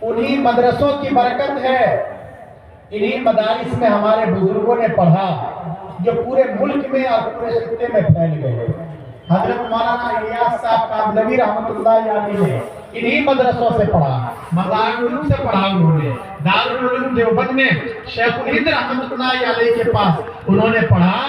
انہی مدرسوں کی برکت ہے، انہی مدارس میں ہمارے بزرگوں نے پڑھا جو پورے ملک میں اور پورے خطے میں پھیل گئے۔ حضرت مولانا الیاس صاحب کاندھلوی رحمۃ اللہ علیہ نے انہی مدرسوں سے پڑھا، مدارالعلوم سے پڑھا انہوں نے، دارالعلوم دیوبند میں شیخ الہند رحمۃ اللہ علیہ کے پاس انہوں نے پڑھا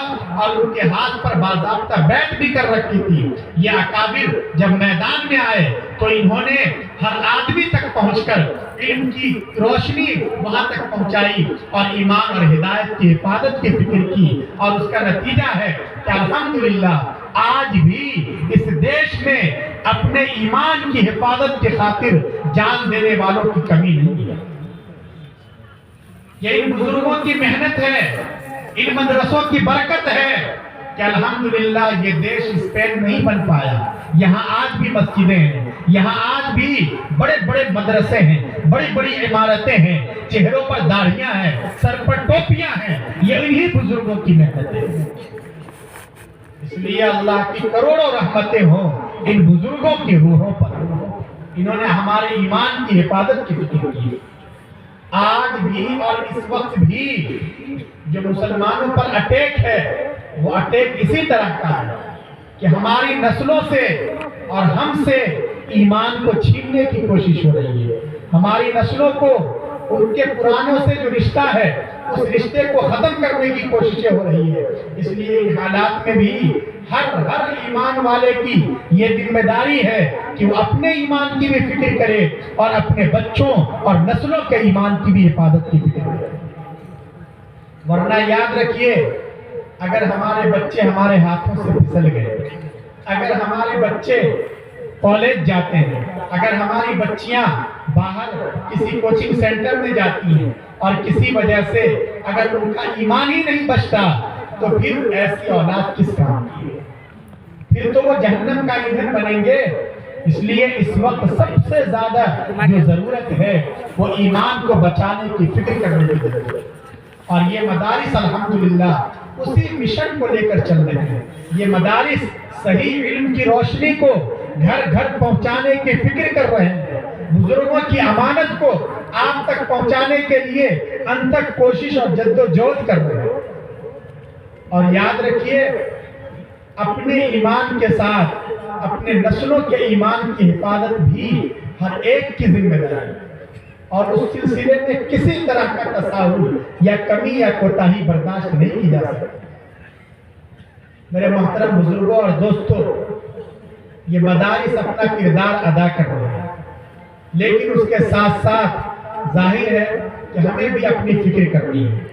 اور ان کے ہاتھ پر باضابطہ بیعت بھی کر رکھی تھی۔ یہ اکابر جب میدان میں آئے تو انہوں نے ہر آدمی تک پہنچ کر علم کی روشنی وہاں تک پہنچائی اور ایمان اور ہدایت کی حفاظت کی فکر کی، اور اس کا نتیجہ ہے کہ الحمدللہ آج بھی اس دیش میں اپنے ایمان کی حفاظت کی خاطر جان دینے والوں کی کمی نہیں ہے۔ یہ ان بزرگوں کی محنت ہے، ان مدرسوں کی برکت ہے کہ الحمدللہ یہ دیش اسپین نہیں بن پایا۔ یہاں آج بھی مسجدیں ہیں، یہاں آج بھی بڑے بڑے مدرسے ہیں، بڑی بڑی عمارتیں ہیں، چہروں پر داڑھیاں ہیں، سر پر ٹوپیاں ہیں، یہ انہی بزرگوں کی محنت ہے۔ اس لیے اللہ کی کروڑوں رحمتیں ہوں ان بزرگوں کی روحوں پر، انہوں نے ہمارے ایمان کی حفاظت کی فکر کی۔ آج بھی اور اس وقت بھی جو مسلمانوں پر اٹیک ہے وہ اٹیک اسی طرح کا ہے کہ ہماری نسلوں سے اور ہم سے ایمان کو چھیننے کی کوشش ہو رہی ہے۔ ہماری نسلوں کو ان کے پرانوں سے جو رشتہ ہے اس رشتے کو ختم کرنے کی کوششیں ہو رہی ہے۔ اس لیے ان حالات میں بھی ہر ایمان والے کی یہ ذمہ داری ہے کہ وہ اپنے ایمان کی بھی فکر کرے اور اپنے بچوں اور نسلوں کے ایمان کی بھی حفاظت کی فکر کرے۔ ورنہ یاد رکھیے، اگر ہمارے بچے ہمارے ہاتھوں سے پھسل گئے، اگر ہمارے بچے کالج جاتے ہیں، اگر ہماری بچیاں باہر کسی کوچنگ سینٹر میں جاتی ہیں اور کسی وجہ سے اگر ان کا ایمان ہی نہیں بچتا تو پھر ایسی اولاد کس کام کی ہے؟ پھر تو وہ جہنم کا ایندھن بنیں گے۔ اس لیے اس وقت سب سے زیادہ جو ضرورت ہے وہ ایمان کو بچانے کی فکر کرنے کی ضرورت ہے، اور یہ مدارس الحمدللہ اسی مشن کو لے کر چل رہے ہیں۔ یہ مدارس صحیح علم کی روشنی کو گھر گھر پہنچانے کی فکر کر رہے ہیں، بزرگوں کی امانت کو آپ تک پہنچانے کے لیے انتھک کوشش اور جدوجہد کر رہے ہیں۔ اور یاد رکھیے، اپنے ایمان کے ساتھ اپنے نسلوں کے ایمان کی حفاظت بھی ہر ایک کی ذمہ داری ہے، اور اس سلسلے میں کسی طرح کا تساہل یا کمی یا کوتاہی برداشت نہیں کی جا سکتی۔ میرے محترم بزرگوں اور دوستوں، یہ مدارس اپنا کردار ادا کر رہے ہیں، لیکن اس کے ساتھ ساتھ ظاہر ہے کہ ہمیں بھی اپنی فکر کرنی ہے،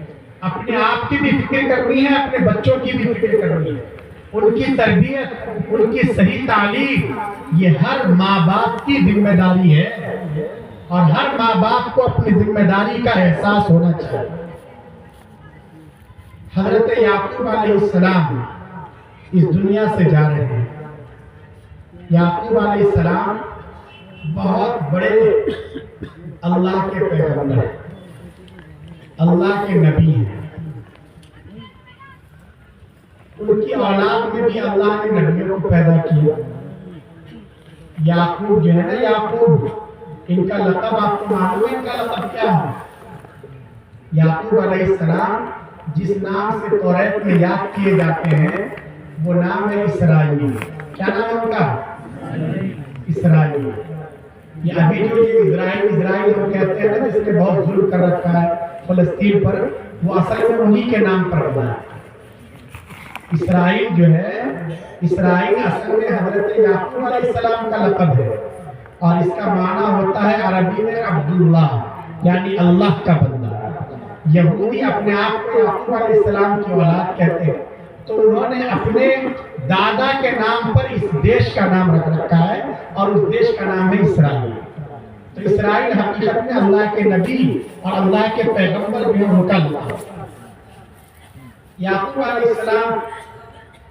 اپنے آپ کی بھی فکر کرنی ہے، اپنے بچوں کی بھی فکر کرنی ہے۔ ان کی تربیت، ان کی صحیح تعلیم یہ ہر ماں باپ کی ذمہ داری ہے، اور ہر ماں باپ کو اپنی ذمہ داری کا احساس ہونا چاہیے۔ حضرت یعقوب علیہ السلام اس دنیا سے جا رہے ہیں۔ یعقوب علیہ السلام بہت بڑے اللہ کے پیغمبر ہیں، اللہ کے نبی ہیں۔ ان کی اولاد میں بھی اللہ نے نبیوں کو پیدا کیا۔ یعقوب جو ہے نا، یعقوب، ان کا لقب آپ کو معلوم ہے؟ ان کا لقب کیا ہے؟ یعقوب علیہ السلام جس نام سے توریت میں یاد کیے جاتے ہیں وہ نام ہے اسرائیل۔ کیا نام ہے ان کا؟ اسرائیل۔ یہ ابھی جو یہ اسرائیل وہ کہتے ہیں نا، جس نے بہت ظلم کر رکھا ہے فلسطین پر، وہ اصل میں انہی کے نام پر بنا ہے۔ اسرائیل جو ہے، اسرائیل اصل میں حضرت یعقوب علیہ السلام کا لقب ہے، اور اس کا معنی ہوتا ہے عربی میں عبداللہ، یعنی اللہ کا بندہ۔ یہودی اپنے آپ کو یعقوب علیہ السلام کی اولاد کہتے ہیں، تو انہوں نے اپنے دادا کے نام پر اس دیش کا نام رکھ رکھا ہے، اور اس دیش کا نام ہے اسرائیل۔ تو اسرائیل حقیقت میں اللہ کے نبی اور اللہ کے پیغمبر بھی ان کا لقب۔ یعقوب علیہ السلام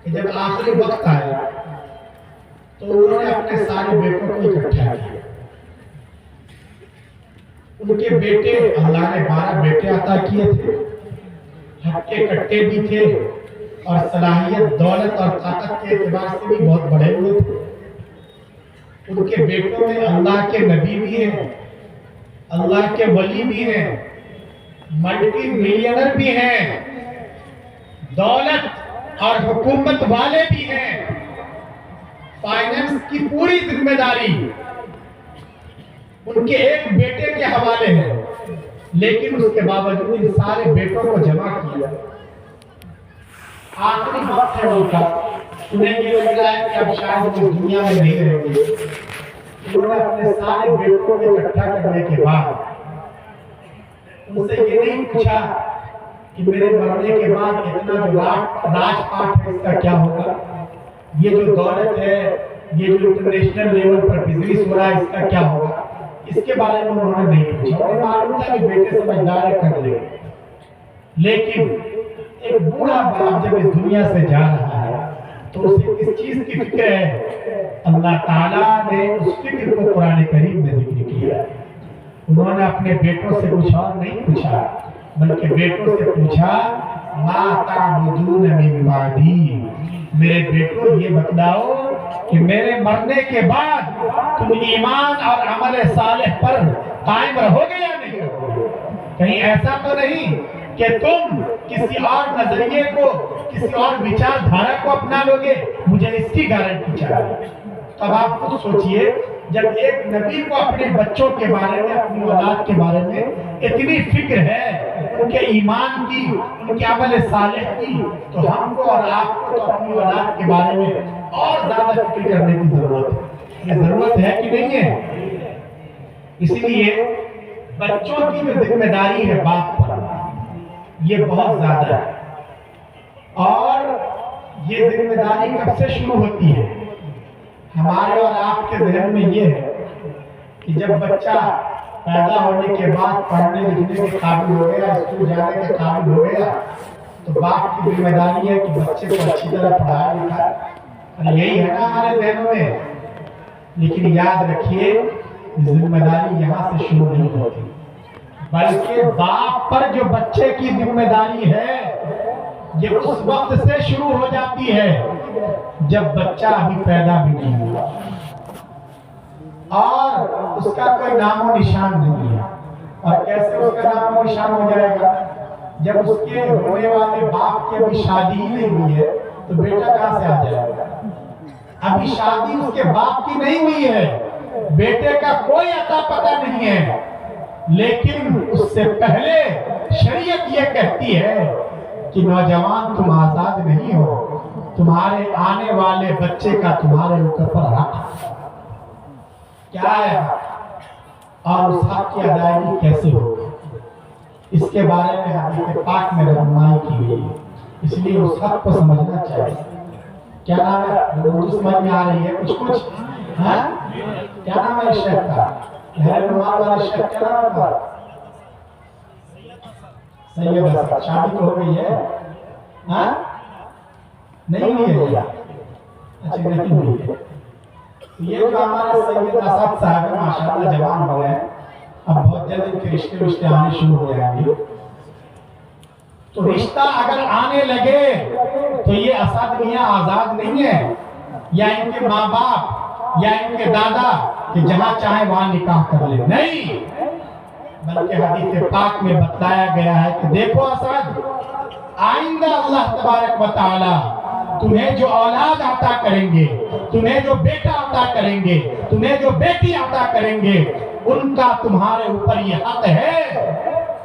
جب آخری وقت آیا تو انہوں نے اپنے سارے بیٹوں کو اکٹھا کیا۔ ان کے بیٹے، اللہ نے 12 بیٹے عطا کیے تھے، ہٹے کٹے بھی تھے، اور صلاحیت، دولت اور طاقت کے اعتبار سے بھی بہت بڑے ہوئے تھے۔ ان کے بیٹوں میں اللہ کے نبی بھی ہیں، اللہ کے ولی بھی ہیں، ملٹی ملینر بھی ہیں، دولت اور حکومت والے بھی ہیں، فائنانس کی پوری ذمہ داری ان کے ایک بیٹے کے حوالے ہے، لیکن اس کے باوجود ان سارے بیٹوں کو جمع کیا۔ آخری وقت ہے ان کا، انہیں یہ لگ رہا ہے کہ اب شاید وہ دنیا میں نہیں رہیں گے۔ انہوں نے اپنے سارے بیٹوں کو اکٹھا کرنے کے بعد ان سے یہ نہیں پوچھا کہ میرے مرنے کے بعد اتنا جو راج پاٹ ہے اس کا کیا ہوگا، یہ جو دولت ہے، یہ جو انٹرنیشنل لیول پر بزنس ہو رہا ہے اس کا کیا ہوگا، اس کے بارے میں انہوں نے نہیں پوچھا۔ انہیں معلوم تھا کہ بیٹے سمجھدار ہے، کر لے، لیکن ایک بوڑھا باپ جب اس دنیا سے جا رہا ہے تو اسے کس چیز کی فکر ہے؟ اللہ تعالیٰ نے اس فکر کو قرآن کریم میں ذکر کیا۔ انہوں نے اپنے بیٹوں سے کچھ اور نہیں پوچھا، بلکہ بیٹوں سے پوچھا ما تعبدون من بعدی، میرے بیٹوں یہ بتلاؤ کہ میرے مرنے کے بعد تم ایمان اور عمل صالح پر قائم رہو گے یا نہیں رہو گے؟ کہیں ایسا تو نہیں کہ تم کسی اور نظریے کو، کسی اور وچار دھارا کو اپنا لو گے؟ مجھے اس کی گارنٹی چاہیے۔ اب آپ خود سوچئے، جب ایک نبی کو اپنے بچوں کے بارے میں، اپنی اولاد کے بارے میں اتنی فکر ہے، ان کے ایمان کی، ان کے عمل صالح کی، تو ہم کو اور آپ کو تو اپنی اولاد کے بارے میں اور زیادہ فکر کرنے کی ضرورت ہے۔ یہ ضرورت ہے کہ نہیں ہے؟ اسی لیے بچوں کی جو ذمہ داری ہے باپ پر، یہ بہت زیادہ ہے، اور یہ ذمہ داری کب سے شروع ہوتی ہے؟ ہمارے اور آپ کے ذہن میں یہ ہے کہ جب بچہ پیدا ہونے کے بعد پڑھنے لکھنے کے قابل ہو گیا، اسکول جانے کے قابل ہو گیا، تو باپ کی ذمہ داری ہے کہ بچے کو اچھی طرح پڑھایا لکھائے، اور یہی ہے نا ہمارے ذہنوں میں۔ لیکن یاد رکھیے، ذمہ داری یہاں سے شروع نہیں ہوتی، بلکہ باپ پر جو بچے کی ذمہ داری ہے یہ اس وقت سے شروع ہو جاتی ہے جب بچہ ابھی پیدا بھی نہیں ہوا اور اس کا کوئی نام و نشان نہیں ہے۔ اور کیسے اس کا نام و نشان ہو جائے گا؟ جب اس کے ہونے والے باپ کی ابھی شادی ہی نہیں ہوئی ہے تو بیٹا کہاں سے آ جائے گا؟ ابھی شادی اس کے باپ کی نہیں ہوئی ہے، بیٹے کا کوئی عطا پتہ نہیں ہے، لیکن اس سے پہلے شریعت یہ کہتی ہے کہ نوجوان تم آزاد نہیں ہو، تمہارے آنے والے بچے کا تمہارے اوپر پر حق ہے۔ کیا ہے اور اس حق کی ادائیگی کیسے ہوگی، اس کے بارے میں حدیث پاک میں رہنمائی کی گئی ہے، اس لیے اس حق کو سمجھنا چاہیے۔ کیا نام ہے؟ اردو سمجھ میں آ رہی ہے کچھ؟ ہاں کیا نام ہے اس شیخ کا؟ شیخ کیا نام ہے؟ سید حسن۔ شادی تو ہو گئی ہے؟ ہاں نہیں ہوئی ہے؟ اچھا نہیں ہوئی ہے۔ یہ جو ہمارے سید اسد صاحب ہیں ماشاءاللہ جوان ہو گئے، اب بہت جلد ان کے رشتے آنے شروع ہو جائیں گے، تو رشتہ اگر آنے لگے تو یہ اسد میاں آزاد نہیں ہے، یا ان کے ماں باپ یا ان کے دادا کہ جہاں چاہے وہاں نکاح کر لے، نہیں، بلکہ حدیث پاک میں بتایا گیا ہے کہ دیکھو اسد، آئندہ اللہ تبارک و تعالی تمہیں جو اولاد عطا کریں گے، تمہیں جو بیٹا عطا کریں گے، تمہیں جو بیٹی عطا کریں گے، ان کا تمہارے اوپر یہ حق ہے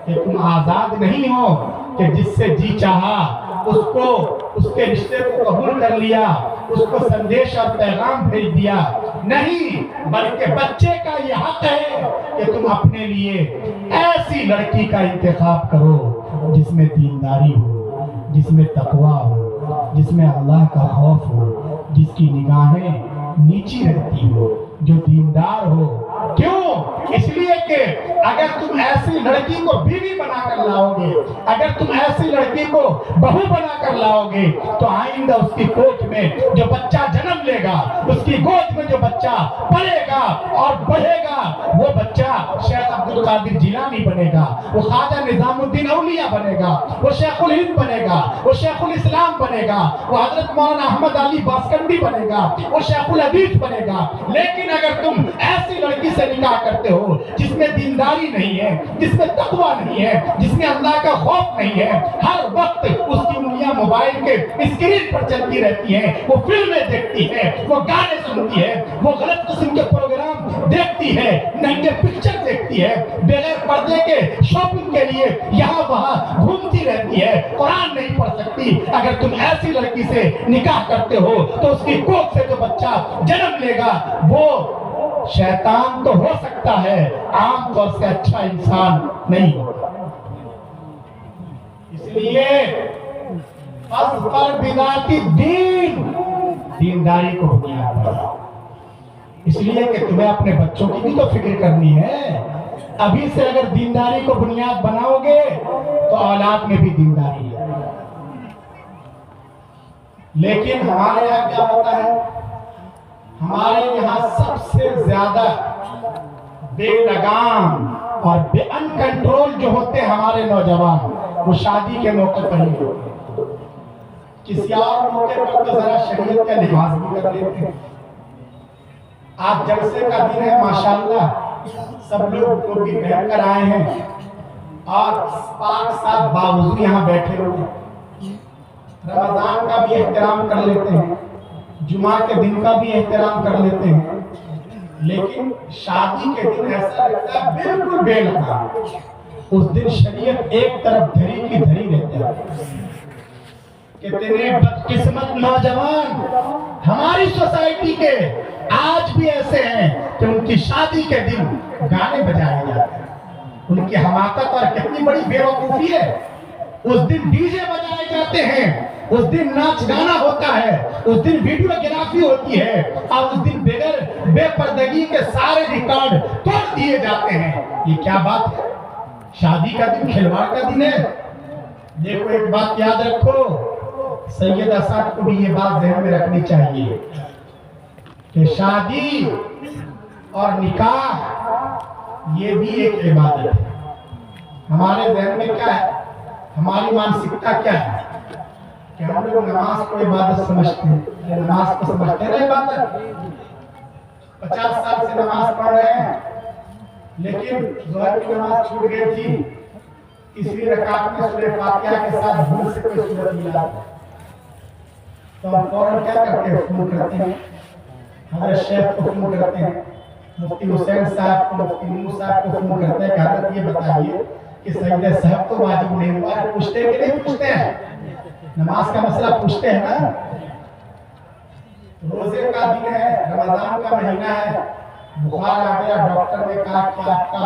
کہ تم آزاد نہیں ہو کہ جس سے جی چاہا اس کو، اس کے رشتے کو قبول کر لیا، اس کو سندیش اور پیغام بھیج دیا، نہیں، بلکہ بچے کا یہ حق ہے کہ تم اپنے لیے ایسی لڑکی کا انتخاب کرو جس میں دینداری ہو، جس میں تقویٰ ہو، جس میں اللہ کا خوف ہو، جس کی نگاہیں نیچی رہتی ہو، جو دیندار ہو۔ کیوں؟ اس لیے کہ اگر تم ایسی لڑکی کو بیوی بنا کر لاؤ گے، اگر تم ایسی لڑکی کو بہو بنا کر لاؤ گے، تو آئندہ اس کی گود میں جو بچہ جنم لے گا، اس کی گود میں جو بچہ پلے گا اور بڑھے گا، وہ بچہ شیخ عبد القادر جیلانی بنے گا، وہ خواجہ نظام الدین اولیاء بنے گا، وہ شیخ الہند بنے گا، وہ شیخ الاسلام بنے گا، وہ حضرت مولانا احمد علی باسکندی بنے گا، وہ شیخ الحدیث بنے گا۔ لیکن اگر تم ایسی لڑکی سے نکاح करते हो, जिसमें दीनदारी नहीं है, जिसमें तकवा नहीं है, जिसमें अल्लाह का खौफ नहीं है, हर वक्त उसकी उंगलियां मोबाइल के स्क्रीन पर चलती रहती हैं, वो फिल्में देखती है, वो गाने सुनती है, वो गलत किस्म के प्रोग्राम देखती है, नंगे पिक्चर देखती है, बगैर पर्दे के शॉपिंग के लिए यहाँ वहाँ घूमती रहती है, कुरान नहीं पढ़ सकती। अगर तुम ऐसी लड़की से निकाह करते हो तो उसकी कोख से जो बच्चा जन्म लेगा वो शैतान तो हो सकता है, आमतौर से अच्छा इंसान नहीं होगा। इसलिए असफर बिदाती दीनदारी को बुनियाद बनाओ। इसलिए कि तुम्हें अपने बच्चों की भी तो फिक्र करनी है। अभी से अगर दीनदारी को बुनियाद बनाओगे तो औलाद में भी दीनदारी है। लेकिन हमारे यहाँ क्या होता है, हमारे यहाँ सबसे ज्यादा बेलगाम और अनकंट्रोल जो होते हैं हमारे नौजवान, वो शादी के मौके पर ही होते हैं। किसी और मौके पर तो जरा शरीयत का लिहाज भी कर लेते हैं। आज जलसे का दिन है, माशाअल्लाह सब लोग टोपी पहनकर आए हैं और पाक साफ बावजूद यहाँ बैठे हुए हैं। रमजान का भी एहतराम कर लेते हैं, जुमा के दिन का भी एहतराम कर लेते हैं, लेकिन शादी के दिन ऐसा लगता है बिल्कुल बेलगाम। उस दिन शरीयत एक तरफ धरी की धरी रहती है। कितने बदकिस्मत नौजवान हमारी सोसाइटी के आज भी ऐसे हैं कि उनकी शादी के दिन गाने बजाए जाते हैं। उनकी हमाकत और कितनी बड़ी बेवकूफी है। उस दिन डीजे बजाए जाते हैं, उस दिन नाच गाना होता है, उस दिन वीडियोग्राफी होती है और उस दिन बगैर बेपर्दगी के सारे रिकॉर्ड तोड़ दिए जाते हैं। ये क्या बात है? शादी का दिन खिलवाड़ का दिन है। देखो एक बात याद रखो, सैयद असद को भी ये बात ध्यान में रखनी चाहिए कि शादी और निकाह ये भी एक इबादत है। हमारे ज़हन में क्या है, हमारी मानसिकता क्या है कि हम लोग नमाज को इबादत समझते हैं। नमाज को समझते हैं ना इबादत। 50 साल से नमाज पढ़ रहे हैं, लेकिन ज़ोहर की नमाज छूट गई थी, तीसरी रकात में सूरह फातिहा के साथ भूल से कोई सूरत मिला तो हम फौरन क्या करते हैं, फोन करते हैं, हजरत शेख को फोन करते हैं, मुफ्ती हुसैन साहब को, मुफ्ती नूर साहब को फोन करते हैं कि हजरत ये बताइए कि सजदे साहब तो वाजिब नहीं हुआ। पूछते हैं कि नहीं पूछते हैं? नमाज का मसला पूछते हैं ना। रोजे का दिन है, रमजान का महीना है, बुखार आ गया, डॉक्टर ने कहा कि आपका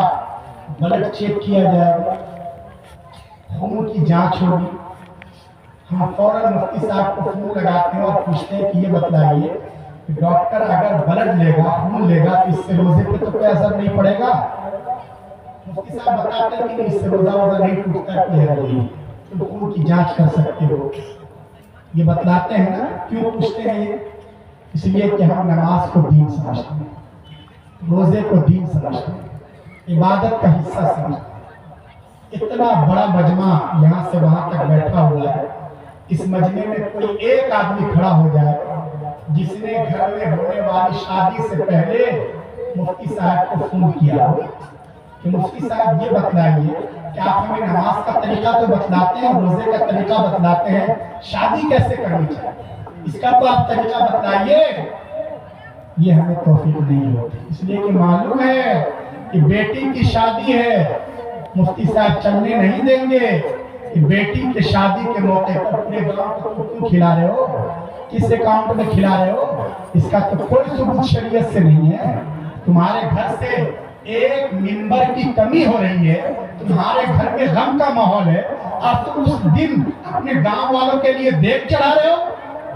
ब्लड चेक किया जाएगा, खून की जांच होगी। हम फौरन मुफ्ती साहब को फोन लगाते हैं और पूछते हैं कि ये बताइए कि डॉक्टर अगर ब्लड लेगा, खून लेगा तो इससे रोजे पे तो कोई असर नहीं पड़ेगा? मुफ्ती साहब बताते हैं कि इससे रोजा वोजा नहीं टूटता, तुम खून की जांच कर सकते हो। ये बतलाते हैं ना। क्यों पूछते हैं ये? इसलिए कि हम नमाज को दीन समझते हैं, रोजे को दीन समझते हैं, इबादत का हिस्सा समझते हैं। इतना बड़ा मजमा यहाँ से वहां तक बैठा हुआ है, इस मजमे में कोई एक आदमी खड़ा हो जाए जिसने घर में होने वाली शादी से पहले मुफ्ती साहब को फोन किया हो कि मुफ्ती साहब ये बतलाइए कि आप हमें नमाज का तरीका तो बतलाते हैं, रोजे का तरीका बतलाते हैं, शादी कैसे करनी चाहिए, इसका तो आप तरीका बताइए। ये हमें तौफीक नहीं होती, इसलिए कि मालूम है कि बेटी की शादी है, मुफ्ती साहब चलने नहीं देंगे कि बेटी की शादी के मौके पर अपने गांव को क्यों खिला रहे हो, किस अकाउंट में खिला रहे हो, इसका तो कोई सबूत शरीयत से नहीं है। तुम्हारे घर से एक मिंबर की कमी हो रही है, तुम्हारे घर में गम का माहौल है, अब तुम उस दिन अपने गांव वालों के लिए देख चढ़ा रहे हो।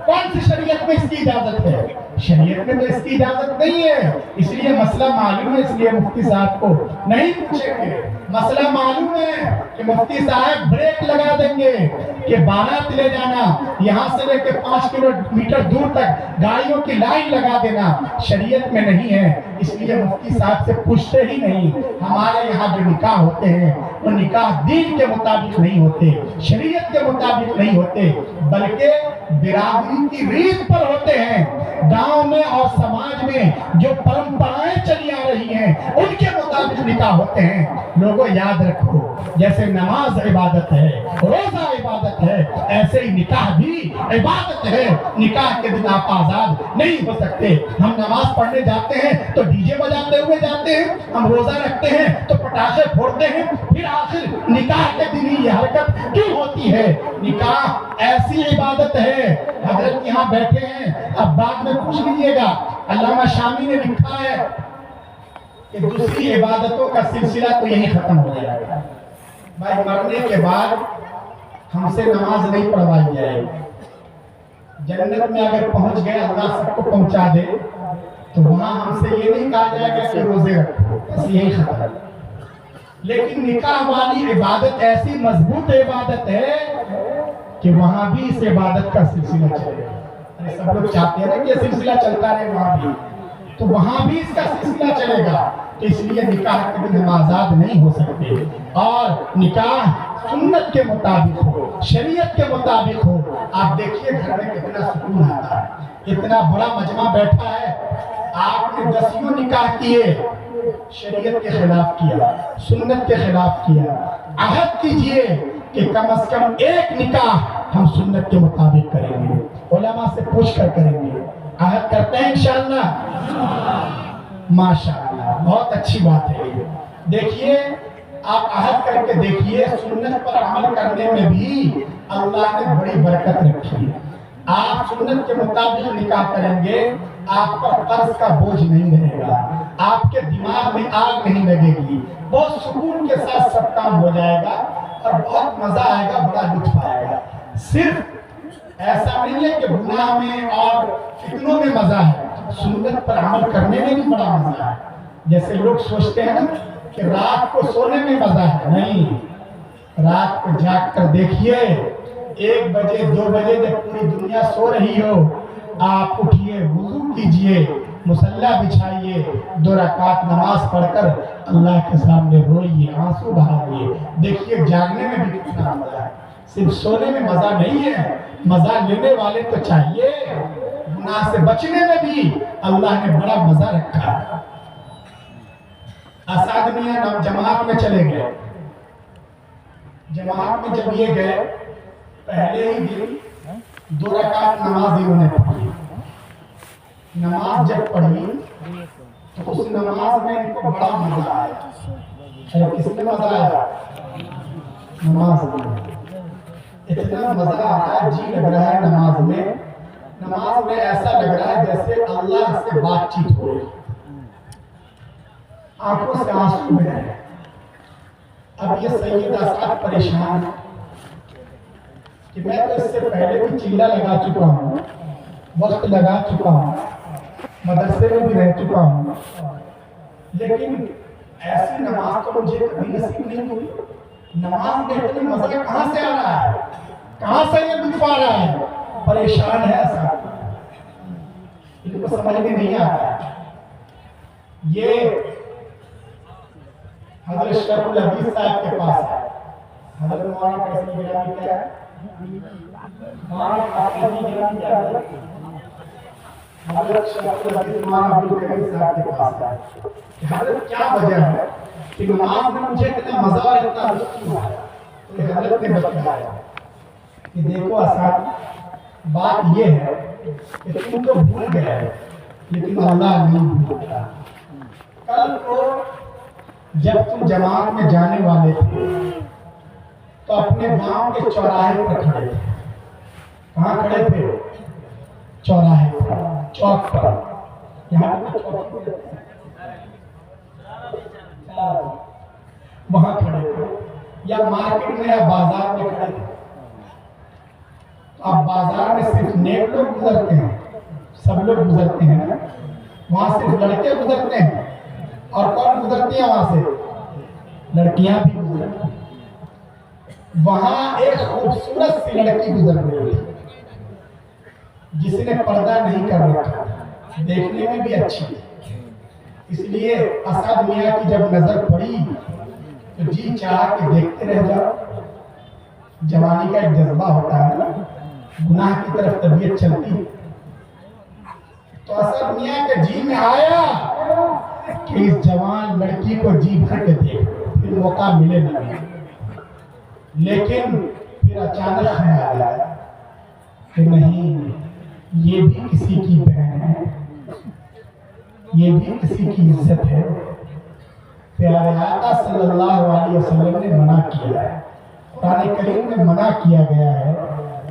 कौन सी शरीयत में इसकी इजाजत है? शरीयत में तो इसकी इजाजत नहीं है। इसलिए मसला मालूम है, इसलिए मुफ्ती साहब को नहीं पूछेंगे। मसला मालूम है कि मुफ्ती साहब ब्रेक लगा देंगे कि बारात ले जाना, यहाँ से लेकर 5 किलोमीटर दूर तक गाड़ियों की लाइन लगा देना शरीयत में नहीं है। इसलिए मुफ्ती साहब से पूछते ही नहीं। हमारे यहाँ जो निकाह होते हैं वो निकाह दीन के मुताबिक नहीं होते, शरीयत के मुताबिक नहीं होते, बल्कि बिरादरी की रीत पर होते हैं। गांव में और समाज में जो परंपराएं चली आ रही हैं उनके मुताबिक निकाह होते हैं। लोगों याद रखो, जैसे नमाज इबादत है, रोजा इबादत है, ऐसे ही निकाह भी इबादत है। निकाह के दिन आप आजाद नहीं हो सकते। हम नमाज पढ़ने जाते हैं तो डीजे बजाते हुए जाते हैं, हम रोजा रखते हैं तो पटाखे फोड़ते हैं, फिर आखिर निकाह के दिन ही ये हरकत क्यों होती है? निकाह ऐसी इबादत है, हजरत यहाँ बैठे हैं, अब बाद में पूछ लीजिएगा। अल्लामा शामी ने लिखा है कि दूसरी इबादतों का सिलसिला तो यही खत्म हो जाएगा। भाई मरने के बाद हमसे नमाज नहीं पढ़वाई जाएगी। जन्नत में अगर पहुंच गए, अल्लाह सबको पहुंचा दे, तो वहां हमसे ये नहीं कहा जाएगा कि रोजे रखो, बस यही खत्म। लेकिन निकाह वाली इबादत ऐसी मजबूत इबादत है कि वहां भी इस इबादत का सिलसिला चलेगा। सब लोग चाहते हैं ना कि सिलसिला चलता रहे वहां भी, तो वहां भी इसका सिलसिला चलेगा। तो इसलिए निकाह के दिन हम आजाद नहीं हो सकते। और निकाह सुन्नत के मुताबिक हो, शरीयत के मुताबिक हो। आप देखिए घर में कितना सुकून आता है। इतना बड़ा मजमा बैठा है, आपने 10 निकाह किए, शरीयत के खिलाफ किया, सुन्नत के खिलाफ किया। अहद कीजिए कि कम से कम एक निकाह हम सुन्नत के मुताबिक करेंगे, उलमा से पूछ कर करेंगे। अहद करते हैं इंशाअल्लाह। माशाअल्लाह, बहुत अच्छी बात है। देखिए आप अहद करके देखिए, सुन्नत पर अमल करने में भी अल्लाह ने बड़ी बरकत रखी है। आप सुन्नत के मुताबिक निकाह करेंगे, आप पर कर्ज का बोझ नहीं रहेगा, आपके दिमाग में आग नहीं लगेगी, बहुत सुकून के साथ सब काम हो जाएगा और बहुत मजा आएगा, बड़ा लुत्फ आएगा। सिर्फ ऐसा नहीं है कि गुनाह में और फितनों में मजा है, सुन्नत पर अमल करने में भी बड़ा मजा है। जैसे लोग सोचते हैं ना कि रात को सोने में मजा है, नहीं, रात को जाग कर देखिए, 1 बजे 2 बजे जब पूरी दुनिया सो रही हो, आप उठिए, वुजू कीजिए, मुसल्ला बिछाइए, 2 रकात नमाज पढ़कर अल्लाह के सामने रोइए, आंसू बहाइए। देखिए जागने में भी कितना मजा है, सिर्फ सोने में मजा नहीं है। मजा लेने वाले तो चाहिए, गुनाह से बचने में भी अल्लाह ने बड़ा मजा रखा है। असाद मियां जमात में चले गए। जमात में जब ये गए, पहले ही दिन 2 रकात नमाज इन्होंने पढ़ी। नमाज जब पढ़ी तो उस नमाज में इनको बड़ा मजा आया। अरे किसने मजा आया? नमाज में इतना मजा आ रहा है, जी लग रहा है नमाज में। नमाज में ऐसा लग रहा है जैसे अल्लाह से बातचीत हो रही, आंखों से आंसू बह रहे। अब ये सैयदा साहब परेशान कि मैं तो इससे पहले भी चिल्ला लगा चुका हूँ, वक्त लगा चुका हूँ, मदरसे में भी रह चुका हूँ, लेकिन ऐसी नमाज तो मुझे कभी नसीब नहीं हुई। नमाज में इतनी मजा कहाँ से आ रहा है, कहाँ से ये लुत्फ आ रहा है? परेशान है साहब, इनको समझ में नहीं आ रहा। ये हजरत शरफुल हदीस साहब के पास है। हजरत मौलाना कैसी गिरामी क्या है? मौलाना कैसी गिरामी क्या है? हजरत शरफुल हदीस मौलाना अब्दुल करीम साहब के पास है। हजरत क्या वजह है कि नमाज में मुझे इतना मजा और इतना लुत्फ क्यों आया? तो हजरत ने बताया कि देखो असाद, बात ये है कि तुम तो भूल गए, लेकिन अल्लाह नहीं भूलता। कल को जब तुम जमात में जाने वाले थे तो अपने गांव के चौराहे पर खड़े थे। कहाँ खड़े थे? चौराहे पर, चौक पर। यहाँ वहां खड़े थे, या मार्केट में या बाजार में खड़े थे। अब बाजार में सिर्फ नेक लोग गुजरते हैं, सब लोग गुजरते हैं ना, वहां सिर्फ लड़के गुजरते हैं। और कौन गुजरती है वहां से? लड़कियां भी गुजरती हैं। वहां एक खूबसूरत सी लड़की गुजर रही थी, जिसने पर्दा नहीं कर रखा, देखने में भी अच्छी थी। इसलिए असद मियां की जब नजर पड़ी तो जी चाह के देखते रह जाओ। जवानी का एक जज्बा होता है ना, गुनाह की तरफ तबीयत चलती। تو اصل میاں کے جی میں آیا کہ اس جوان لڑکی کو جی بھر کے دیکھ، پھر موقع ملے نہ ملے، لیکن پھر اچانک خیال آیا کہ نہیں، یہ بھی کسی کی بہن ہے، یہ بھی کسی کی عزت ہے۔ پیارے آقا صلی اللہ علیہ وسلم نے منع کیا ہے، قرآن کریم میں منع کیا گیا ہے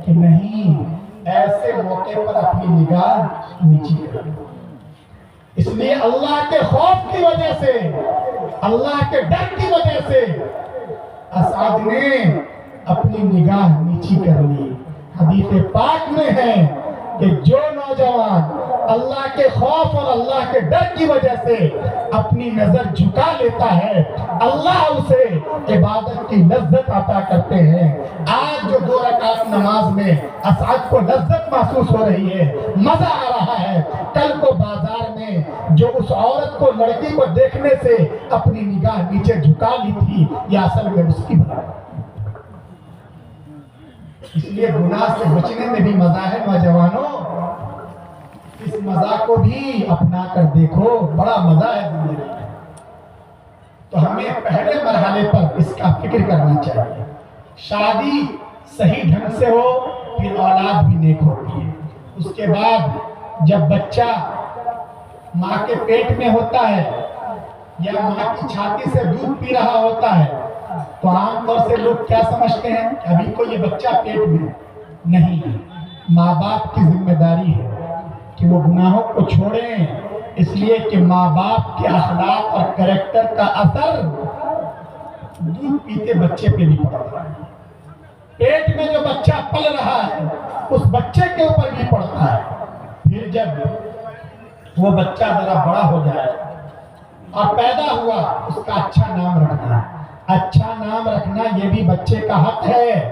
کہ نہیں، ایسے موقع پر اپنی نگاہ نیچی کرو۔ اس لیے اللہ کے خوف کی وجہ سے، اللہ کے ڈر کی وجہ سے اسعد نے اپنی نگاہ نیچی کر لی۔ حدیث پاک میں ہے کہ جو نوجوان اللہ کے خوف اور اللہ کے ڈر کی وجہ سے اپنی نظر جھکا لیتا ہے، اللہ اسے عبادت کی لذت عطا کرتے ہیں۔ آج جو 2 رکعت نماز میں اسعد کو لذت محسوس ہو رہی ہے، مزہ آ رہا ہے، کل کو بازار میں جو اس عورت کو، لڑکی کو دیکھنے سے اپنی نگاہ نیچے جھکا لی تھی، یہ اصل میں اس کی برابر۔ اس لیے گناہ سے بچنے میں بھی مزہ ہے نوجوانوں، اس مزہ کو بھی اپنا کر دیکھو، بڑا مزہ ہے زندگی میں۔ تو ہمیں پہلے مرحلے پر اس کا فکر کرنا چاہیے۔ شادی صحیح ڈھنگ سے ہو، پھر اولاد بھی نیک ہوتی ہے۔ اس کے بعد جب بچہ ماں کے پیٹ میں ہوتا ہے یا ماں کی چھاتی سے دودھ پی رہا ہوتا ہے، تو عام طور سے لوگ کیا سمجھتے ہیں کہ ابھی کو یہ بچہ پیٹ میں نہیں۔ ماں باپ کی ذمہ داری ہے کہ وہ گناہوں کو چھوڑیں، اس لیے کہ ماں باپ کے اخلاق اور کریکٹر کا اثر دودھ پیتے بچے پہ بھی پڑتا ہے۔ پیٹ میں جو بچہ پل رہا ہے اس بچے کے اوپر بھی پڑتا ہے۔ پھر جب وہ بچہ ذرا بڑا ہو جائے اور پیدا ہوا، اس کا اچھا نام رکھنا ہے۔ اچھا نام رکھنا یہ بھی بچے کا حق ہے،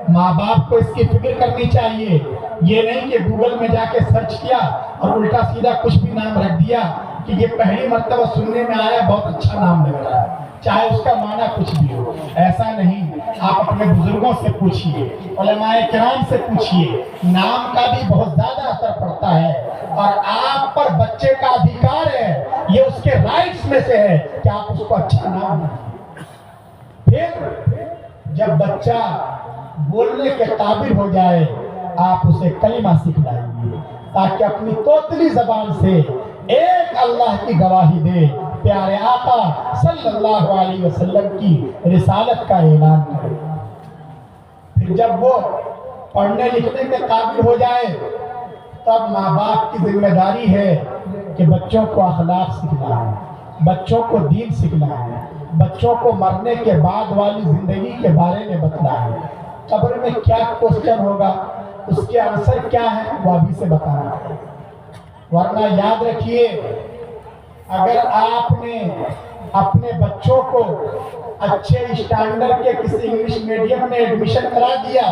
ماں باپ کو اس کی فکر کرنی چاہیے۔ یہ نہیں کہ گوگل میں جا کے سرچ کیا اور الٹا سیدھا کچھ بھی نام رکھ دیا کہ یہ پہلی مرتبہ سننے میں آیا، بہت اچھا نام لگ رہا ہے، چاہے اس کا معنی کچھ بھی ہو۔ ایسا نہیں، آپ اپنے بزرگوں سے پوچھئے، علماء کرام سے پوچھئے، نام کا بھی بہت زیادہ اثر پڑتا ہے، اور آپ پر بچے کا ادھیکار ہے، یہ اس کے رائٹس میں سے ہے کہ آپ اس کو اچھا نام دیں۔ پھر جب بچہ بولنے کے قابل ہو جائے، آپ اسے کلمہ سکھلائیں گے تاکہ اپنی توتلی زبان سے ایک اللہ کی گواہی دے، پیارے آقا صلی اللہ علیہ وسلم کی رسالت کا اعلان کرے۔ پھر جب وہ پڑھنے لکھنے کے قابل ہو جائے، تب ماں باپ کی ذمہ داری ہے کہ بچوں کو اخلاق سکھنا ہے، بچوں کو دین سکھنا ہے، بچوں کو مرنے کے بعد والی زندگی کے بارے میں بتانا ہے۔ قبر میں کیا کوسچن ہوگا، اس کے آنسر کیا ہے، وہ ابھی سے بتانا ہے۔ ورنہ یاد رکھیے، اگر آپ نے اپنے بچوں کو اچھے اسٹینڈرڈ کے کسی انگلش میڈیم میں ایڈمیشن کرا دیا،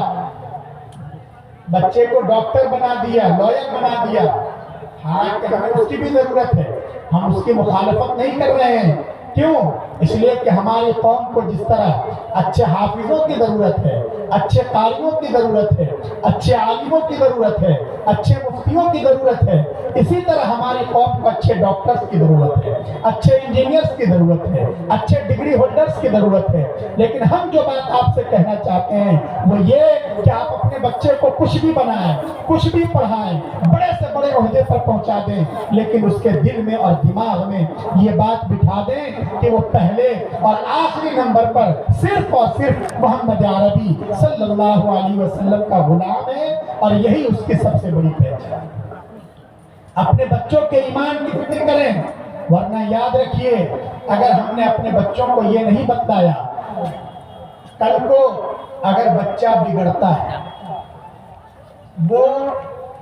بچے کو ڈاکٹر بنا دیا، لائر بنا دیا، حالانکہ ہمیں اس کی بھی ضرورت ہے، ہم اس کی مخالفت نہیں کر رہے ہیں۔ کیوں؟ اس لیے کہ ہماری قوم کو جس طرح اچھے حافظوں کی ضرورت ہے، اچھے قاریوں کی ضرورت ہے، اچھے عالموں کی ضرورت ہے، اچھے مفتیوں کی ضرورت ہے، اسی طرح ہماری قوم کو اچھے ڈاکٹرز کی ضرورت ہے، اچھے انجینئرز کی ضرورت ہے، اچھے ڈگری ہولڈرز کی ضرورت ہے۔ لیکن ہم جو بات آپ سے کہنا چاہتے ہیں وہ یہ کہ آپ اپنے بچے کو کچھ بھی بنائیں، کچھ بھی پڑھائیں، بڑے سے بڑے عہدے پر پہنچا دیں، لیکن اس کے دل میں اور دماغ میں یہ بات بٹھا دیں کہ وہ پہلے اور آخری نمبر پر صرف اور صرف محمد عربی صلی اللہ علیہ وسلم کا غلام ہے، اور یہی اس کی سب سے بڑی پہچان ہے۔ اپنے بچوں کے ایمان کی فکر کریں، ورنہ یاد رکھیے، اگر ہم نے اپنے بچوں کو یہ نہیں بتایا، کل کو اگر بچہ بگڑتا ہے، وہ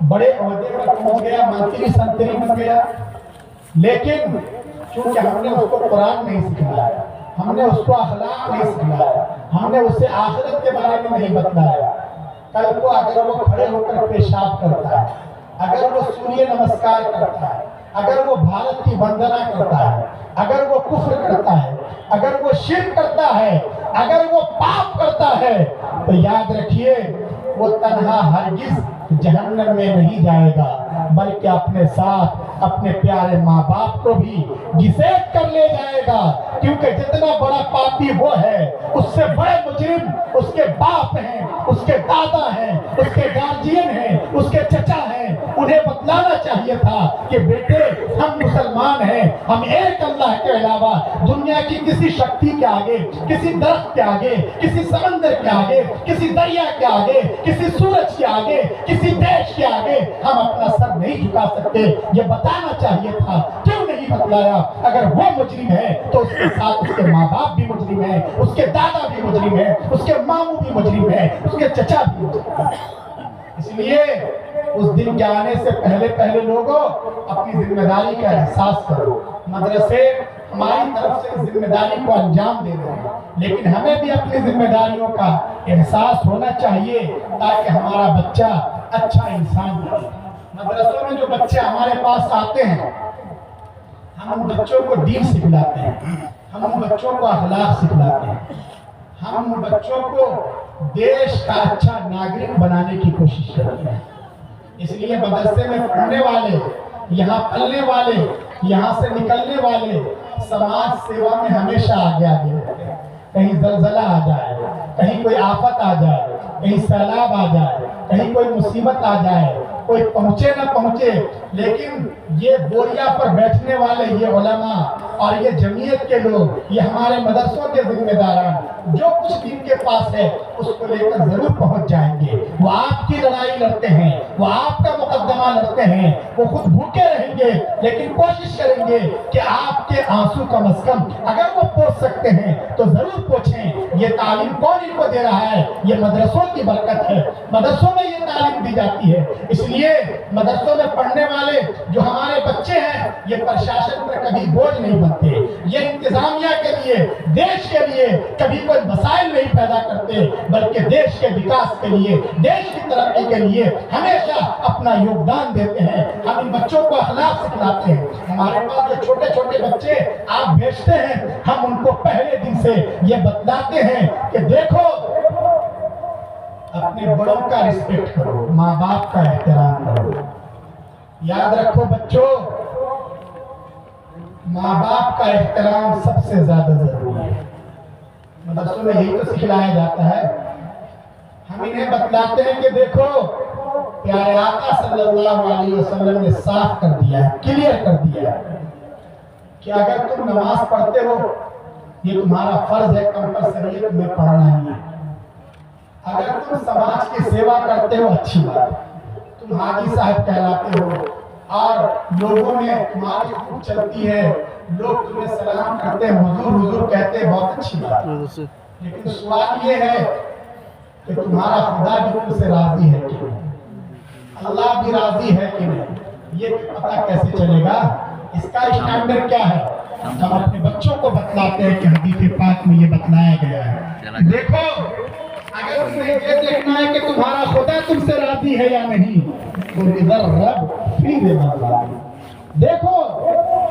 بڑے عہدے پر پہنچ گیا، منتری سنتری بن گیا، لیکن چونکہ ہم نے اس کو قرآن نہیں سکھلایا، ہم نے اس کو اخلاق نہیں سکھلایا، ہم نے اسے آخرت کے بارے میں نہیں بتلایا، کل کو اگر وہ کھڑے ہو کر پیشاب کرتا ہے، اگر وہ سوریہ نمسکار کرتا ہے، اگر وہ بھارت کی وندنا کرتا ہے، اگر وہ کفر کرتا ہے، اگر وہ شرک کرتا ہے، اگر وہ پاپ کرتا ہے، تو یاد رکھیے وہ تنہا ہرگز जहन्नम में नहीं जाएगा, बल्कि अपने साथ अपने प्यारे माँ बाप को भी घिसेट कर ले जाएगा, क्योंकि जितना बड़ा पापी वो है, उससे बड़े मुजरिम उसके बाप हैं, उसके दादा हैं, उसके गार्जियन हैं, उसके चचा हैं। उन्हें बतलाना चाहिए था कि बेटे हम मुसलमान हैं, हम एक अल्लाह के अलावा दुनिया की किसी शक्ति के आगे, किसी दरख्त के आगे, किसी समंदर के आगे, किसी दरिया के आगे, किसी सूरज के आगे, किसी देश के आगे हम अपना सर नहीं झुका सकते। ये बताना चाहिए था, क्यों नहीं बतलाया? अगर वो मुजरिम है तो उसके साथ उसके माँ बाप भी मुजरिम है, उसके दादा भी मुजरिम है, उसके मामू भी मुजरिम है, उसके चचा भी मुजरिम है। इसलिए उस दिन के आने से पहले पहले लोगों अपनी जिम्मेदारी का एहसास करो। मदरसे हमारी तरफ से जिम्मेदारी को अंजाम दे रहे हैं, लेकिन हमें भी अपनी जिम्मेदारियों का एहसास होना चाहिए ताकि हमारा बच्चा अच्छा इंसान बने। मदरसों में जो बच्चे हमारे पास आते हैं, हम उन बच्चों को दीन सिखलाते हैं, हम उन बच्चों को अखलाक सिखलाते हैं, हम उन बच्चों को देश का अच्छा नागरिक बनाने की कोशिश करते हैं। इसलिए मदरसे में पढ़ने वाले, यहाँ पलने वाले, यहाँ से निकलने वाले समाज सेवा में हमेशा आगे आगे रहते हैं। कहीं जलजला आ जाए, कहीं कोई आफत आ जाए, कहीं सैलाब आ जाए, कहीं कोई मुसीबत आ जाए, कोई पहुंचे ना पहुंचे, लेकिन ये बोरिया पर बैठने वाले ये उलमा और ये जमीयत के लोग, ये हमारे मदरसों के जिम्मेदारान जो कुछ दिन के पास है उसको लेकर जरूर पहुंच जाएंगे। वो आपकी लड़ाई लड़ते हैं, वो आपका मुकदमा लड़ते हैं, वो खुद भूखे रहेंगे, लेकिन कोशिश करेंगे कि आपके आंसू कम से कम अगर वो पोंछ सकते हैं तो जरूर पोंछें। ये तालीम कौन इनको दे रहा है? ये मदरसों की बरकत है, मदरसों में ये तालीम दी जाती है। इसलिए मदरसों में पढ़ने वाले जो हमारे बच्चे हैं, ये प्रशासन पर कभी बोझ नहीं बनते, ये इंतजामिया के लिए, देश के लिए कभी कोई मसाइल नहीं पैदा करते, बल्कि देश के विकास के लिए, देश की तरक्की के लिए हमेशा अपना योगदान देते हैं। हम इन बच्चों को अखलाक सिखलाते हैं। हमारे पास जो छोटे छोटे बच्चे आप भेजते हैं, हम उनको पहले दिन से ये बतलाते हैं कि देखो अपने बड़ों का रिस्पेक्ट करो, माँ बाप का एहतराम करो। याद रखो बच्चों, माँ बाप का एहतराम सबसे ज्यादा जरूरी है। मदरसों में यही तो सिखलाया जाता है। हम इन्हें बतलाते हैं कि देखो प्यारे आका सल्लल्लाहु अलैहि वसल्लम ने साफ कर दिया है, क्लियर कर दिया है कि अगर तुम नमाज पढ़ते हो, ये तुम्हारा फर्ज है, कंपल्सरी है, तुम्हें पढ़ना ही है। अगर तुम समाज की सेवा करते हो, अच्छी बात, तुम हाजी साहब कहलाते हो और लोगों में तुम्हारी खूब चलती है, लोग तुम्हें सलाम करते हैं, हुजूर हुजूर कहते हैं, बहुत अच्छी बात। लेकिन सवाल ये है कि तुम्हारा खुदा भी तुमसे राजी है कि नहीं, अल्लाह भी राजी है कि नहीं, ये पता कैसे चलेगा? इसका स्टैंडर्ड क्या है? हम अपने बच्चों को बतलाते हैं कि हदीस पाक में ये बतलाया गया है। देखो अगर तुम्हें ये देखना है कि तुम्हारा खुदा तुमसे राजी है या नहीं, तो इधर रब फिर देखो,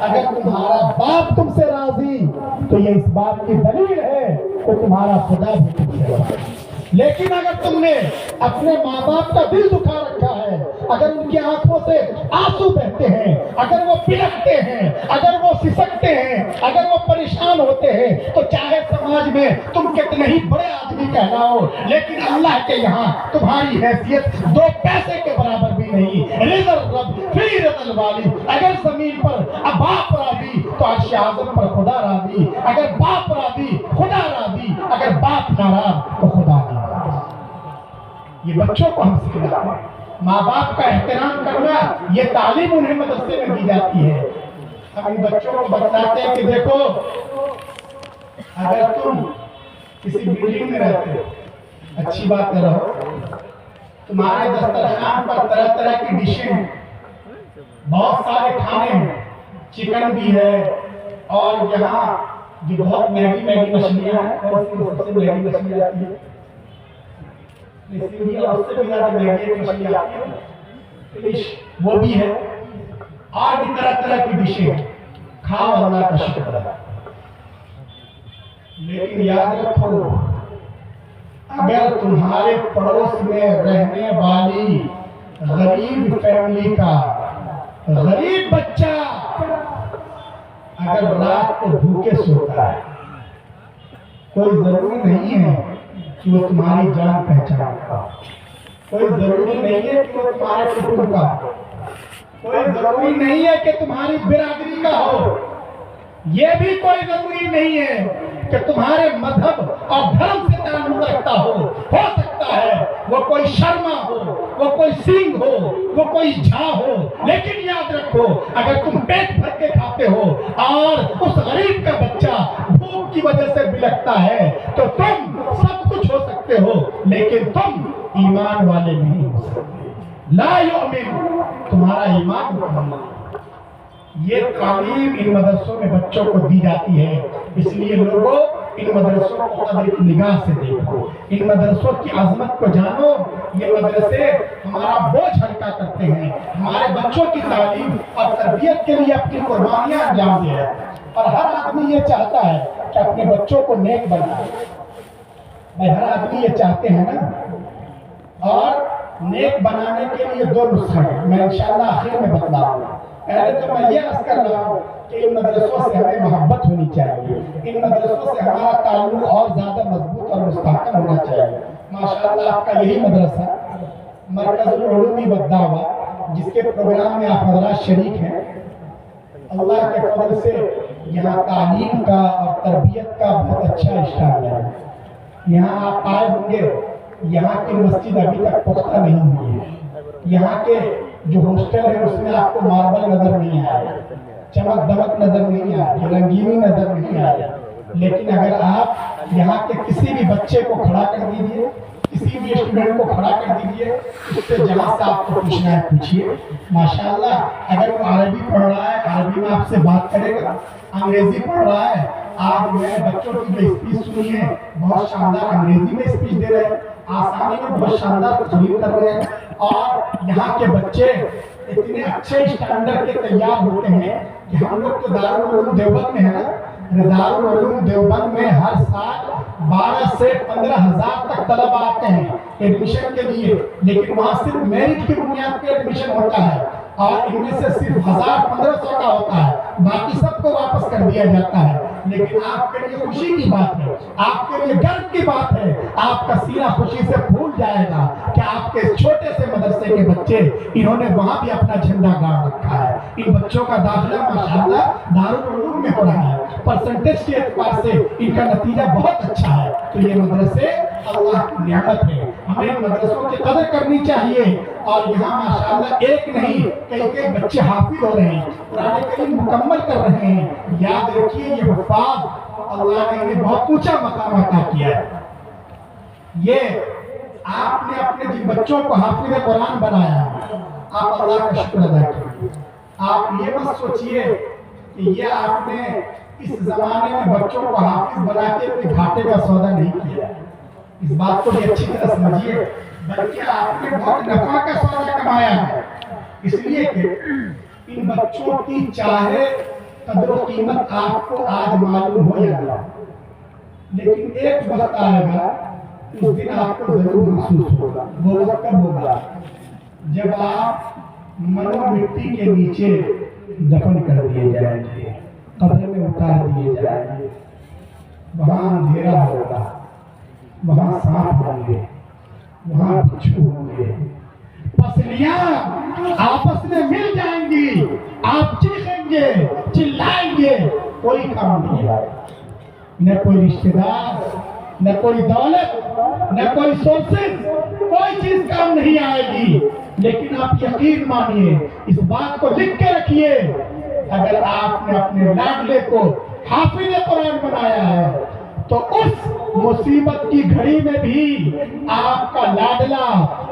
अगर तुम्हारा बाप तुमसे राजी तो ये इस बात की दलील है कि तुम्हारा खुदा भी तुमसे राजी। लेकिन अगर तुमने अपने माँ बाप का दिल दुखा रखा है, अगर उनकी आंखों से आंसू बहते हैं, अगर वो बिलखते हैं, अगर वो सिसकते हैं, अगर वो परेशान होते हैं, तो चाहे समाज में तुम कितने ही बड़े आदमी कहलाओ, लेकिन अल्लाह के यहाँ तुम्हारी हैसियत 2 पैसे के बराबर भी नहीं। रिज़ल रब फी रिज़ल वाली। अगर जमीन पर अब बाप राजी तो अर्श आज़म पर खुदा राजी, अगर बाप राजी खुदा राजी, अगर बाप नाराज तो खुदा नाराज। ये बच्चों को हम सिखाते हैं, माँ बाप का एहतराम करना, ये तालीम उन्हें मदरसे में दी जाती है। हम इन बच्चों को बताते हैं कि देखो अगर तुम किसी बिल्डिंग में रहते हो, अच्छी बात है, रहो, तुम्हारे दस्तरखान पर तरह तरह की डिशें हैं, बहुत सारे खाने हैं, चिकन भी है, और यहाँ जो बहुत महंगी महंगी मछलियाँ हैं, सबसे महंगी मछली आती है, उससे भी ज्यादा महंगी मछली आती है, फिश वो भी है, और भी तरह तरह की डिशें हैं। खाओ, अल्लाह का शुक्र है। लेकिन याद रखो, अगर तुम्हारे पड़ोस में रहने वाली غریب فیملی کا غریب بچہ اگر رات کو بھوکے سوتا ہے، کوئی ضروری نہیں ہے کہ وہ تمہاری جان پہچان کا، کوئی ضروری نہیں ہے کہ وہ تمہارے خطر کا، کوئی ضروری نہیں ہے کہ تمہاری برادری کا ہو، یہ بھی کوئی ضروری نہیں ہے کہ تمہارے مذہب اور دھرم سے تعلق رکھتا ہو سکتا ہے وہ کوئی شرما ہو، وہ کوئی سنگھ ہو، وہ کوئی جھا ہو، لیکن یاد رکھو اگر تم پیٹ بھر کے کھاتے ہو اور اس غریب کا بچہ بھوک کی وجہ سے بلکتا ہے تو تم سب کچھ ہو سکتے ہو لیکن تم ایمان والے نہیں ہو سکتے۔ لا یؤمن، تمہارا ایمان مکمل۔ یہ تعلیم ان مدرسوں میں بچوں کو دی جاتی ہے، اس لیے لوگوں ان مدرسوں کو قدر کی نگاہ سے دیکھو، ان مدرسوں کی عظمت کو جانو۔ یہ مدرسے ہمارا بوجھ ہلکا کرتے ہیں، ہمارے بچوں کی تعلیم اور تربیت کے لیے اپنی قربانیاں انجام دے ہیں، اور ہر آدمی یہ چاہتا ہے کہ اپنے بچوں کو نیک بنائے۔ بھائی ہر آدمی یہ چاہتے ہیں نا، اور نیک بنانے کے لیے دو نسخے ہیں، میں انشاءاللہ آخر میں بتلاؤں گا۔ پہلے تو میں یہ عرض کر رہا ہوں کہ ان مدرسوں سے ہمیں محبت ہونی چاہیے، ان مدرسوں سے ہمارا تعلق اور زیادہ مضبوط اور مستحکم ہونا چاہیے۔ ماشاءاللہ آپ کا یہی مدرسہ مرکز العلوم والدعوہ، جس کے پروگرام میں آپ حضرات شریک ہیں، اللہ کے فضل سے یہاں تعلیم کا اور تربیت کا بہت اچھا اسٹائل ہے۔ یہاں آپ آئے ہوں گے، یہاں کی مسجد ابھی تک پختہ نہیں ہوئی ہے، یہاں کے جو ہاسٹل ہے اس میں آپ کو ماربل نظر نہیں آئے، چمک دمک نظر نہیں آئے، رنگینی نظر نہیں آئے، لیکن اگر آپ یہاں کے کسی بھی بچے کو کھڑا کر دیجئے، کسی بھی اسٹوڈنٹ کو کھڑا کر دیجئے، اس سے جہاں سے آپ کو پوچھنا ہے پوچھئے، ماشاءاللہ اگر وہ عربی پڑھ رہا ہے عربی میں آپ سے بات کرے گا، انگریزی پڑھ رہا ہے، آپ میں بچوں کی جو اسپیچ سنی ہے بہت شاندار انگریزی میں اسپیچ دے رہے ہیں، آسانی میں بہت شاندار تقریر کر رہے ہیں، اور یہاں کے بچے اتنے اچھے اسٹینڈرڈ کے تیار ہوتے ہیں کہ ہم لوگ تو دارالعلوم دیوبند میں ہے نا، دارالعلوم دیوبند میں ہر سال 12 سے 15 ہزار تک طلبہ آتے ہیں ایڈمیشن کے لیے، لیکن وہاں صرف میرٹ کی بنیاد پہ ایڈمیشن ہوتا ہے، اور ان میں سے صرف 1500 کا ہوتا ہے، باقی سب کو واپس کر دیا جاتا ہے۔ لیکن آپ کے لیے خوشی کی بات ہے، آپ کے لیے گرو کی بات ہے، آپ کا سینہ خوشی سے پھول جائے گا کہ آپ کے چھوٹے سے مدرسے کے بچے انہوں نے وہاں بھی اپنا جھنڈا گاڑ رکھا ہے۔ ان بچوں کا داخلہ ماشاءاللہ دارالعلوم میں ہو رہا ہے، پرسنٹیج کے اعتبار سے ان کا نتیجہ بہت اچھا ہے، تو یہ مدرسے اللہ کی نعمت ہے، ہمیں مدرسوں کی قدر کرنی چاہیے۔ اور یہاں ماشاءاللہ ایک نہیں کئی بچے حافظ ہو رہے ہیں، قرآن کریم مکمل کر رہے ہیں۔ یاد رکھیے یہ حفاظ اللہ نے انہیں بہت اونچا مقام عطا کیا ہے۔ یہ آپ نے اپنے جن بچوں کو حافظ قرآن بنایا، آپ اللہ کا شکر ادا کیجیے۔ آپ یہ مت سوچئے کہ یہ آپ نے اس زمانے میں بچوں کو حافظ بنا کے کوئی گھاٹے کا سودا نہیں کیا، اس بات کو بھی اچھی طرح سمجھیے، بلکہ آپ نے بہت نفع کا سودا کمایا ہے، اس لیے کہ ان بچوں کی چاہے قدر و قیمت آپ کو آج معلوم ہو جائے گا، لیکن ایک وقت آئے گا اس دن آپ کو ضرور محسوس ہوگا۔ وہ وقت کب ہوگا؟ جب آپ منو مٹی کے نیچے دفن کر دیے جائیں گے، قبر میں اتار دیے جائیں گے، وہاں اندھیرا ہوگا، وہاں سانپ ہوں گے، وہاں بچھو ہوں گے، پسلیاں آپس میں مل جائیں گی، آپ چیخیں گے، چلائیں گے، کوئی کام نہیں آئے، نہ کوئی رشتہ دار، نہ کوئی دولت، نہ کوئی سورسز، کوئی چیز کام نہیں آئے گی۔ لیکن آپ یقین مانیے، اس بات کو لکھ کے رکھیے، اگر آپ نے اپنے لاڈلے کو حافظ قرآن بنایا ہے تو اس مصیبت کی گھڑی میں بھی آپ کا لاڈلا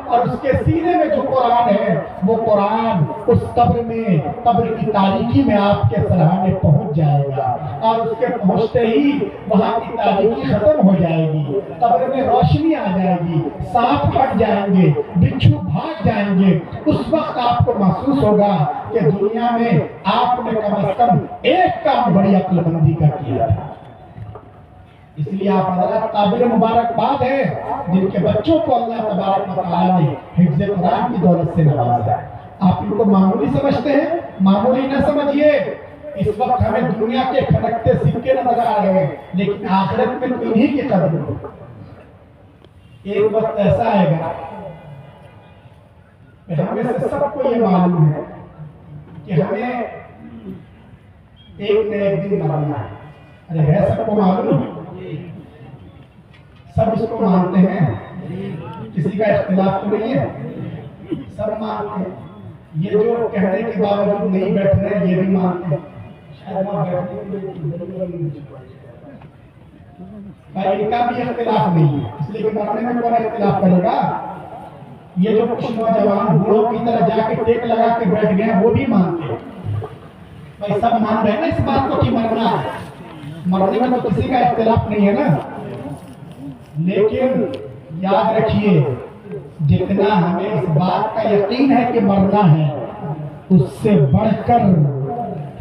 اور اس کے سینے میں جو قرآن ہے وہ قرآن اس قبر میں، قبر کی تاریکی میں آپ کے سرہانے پہنچ جائے گا، اور اس کے پہنچتے ہی وہاں کی تاریکی ختم ہو جائے گی، قبر میں روشنی آ جائے گی، سانپ ہٹ جائیں گے، بچھو بھاگ جائیں گے۔ اس وقت آپ کو محسوس ہوگا کہ دنیا میں آپ نے کم از کم ایک کام بڑی عقل مندی کا کیا تھا، इसलिए आप हज़रात काबिल मुबारकबाद है जिनके बच्चों को अल्लाह तबारक व तआला ने हिफ्ज़ कुरान की दौलत से नवाजा है। आप इनको मामूली समझते हैं, मामूली न समझिए। इस वक्त हमें दुनिया के खनकते सिक्के नजर आ रहे हैं, लेकिन आखिरत में तो इन्हीं की कदर हो। एक वक्त ऐसा आएगा कि हमें से सबको ये मालूम है कि हमें एक न एक दिन मरना है। अरे है सबको मालूम, सब इसको मानते हैं, किसी का इख्तिलाफ तो नहीं है, सब मानते हैं। ये जो कहने के बावजूद नहीं बैठ रहे ये भी मानते हैं। शायद वहाँ बैठने के लिए इनका भी इख्तिलाफ नहीं है, इसलिए कि मरने में कौन इख्तिलाफ करेगा। ये जो कुछ नौजवान बूढ़ों की तरह जाके टेक लगा के बैठ गए वो भी मानते हैं। भाई सब मान रहे हैं ना इस बात को कि मरना है, मरने में तो किसी का इख्तिलाफ नहीं है ना। लेकिन याद रखिए, जितना हमें इस बात का यकीन है कि मरना है, उससे बढ़कर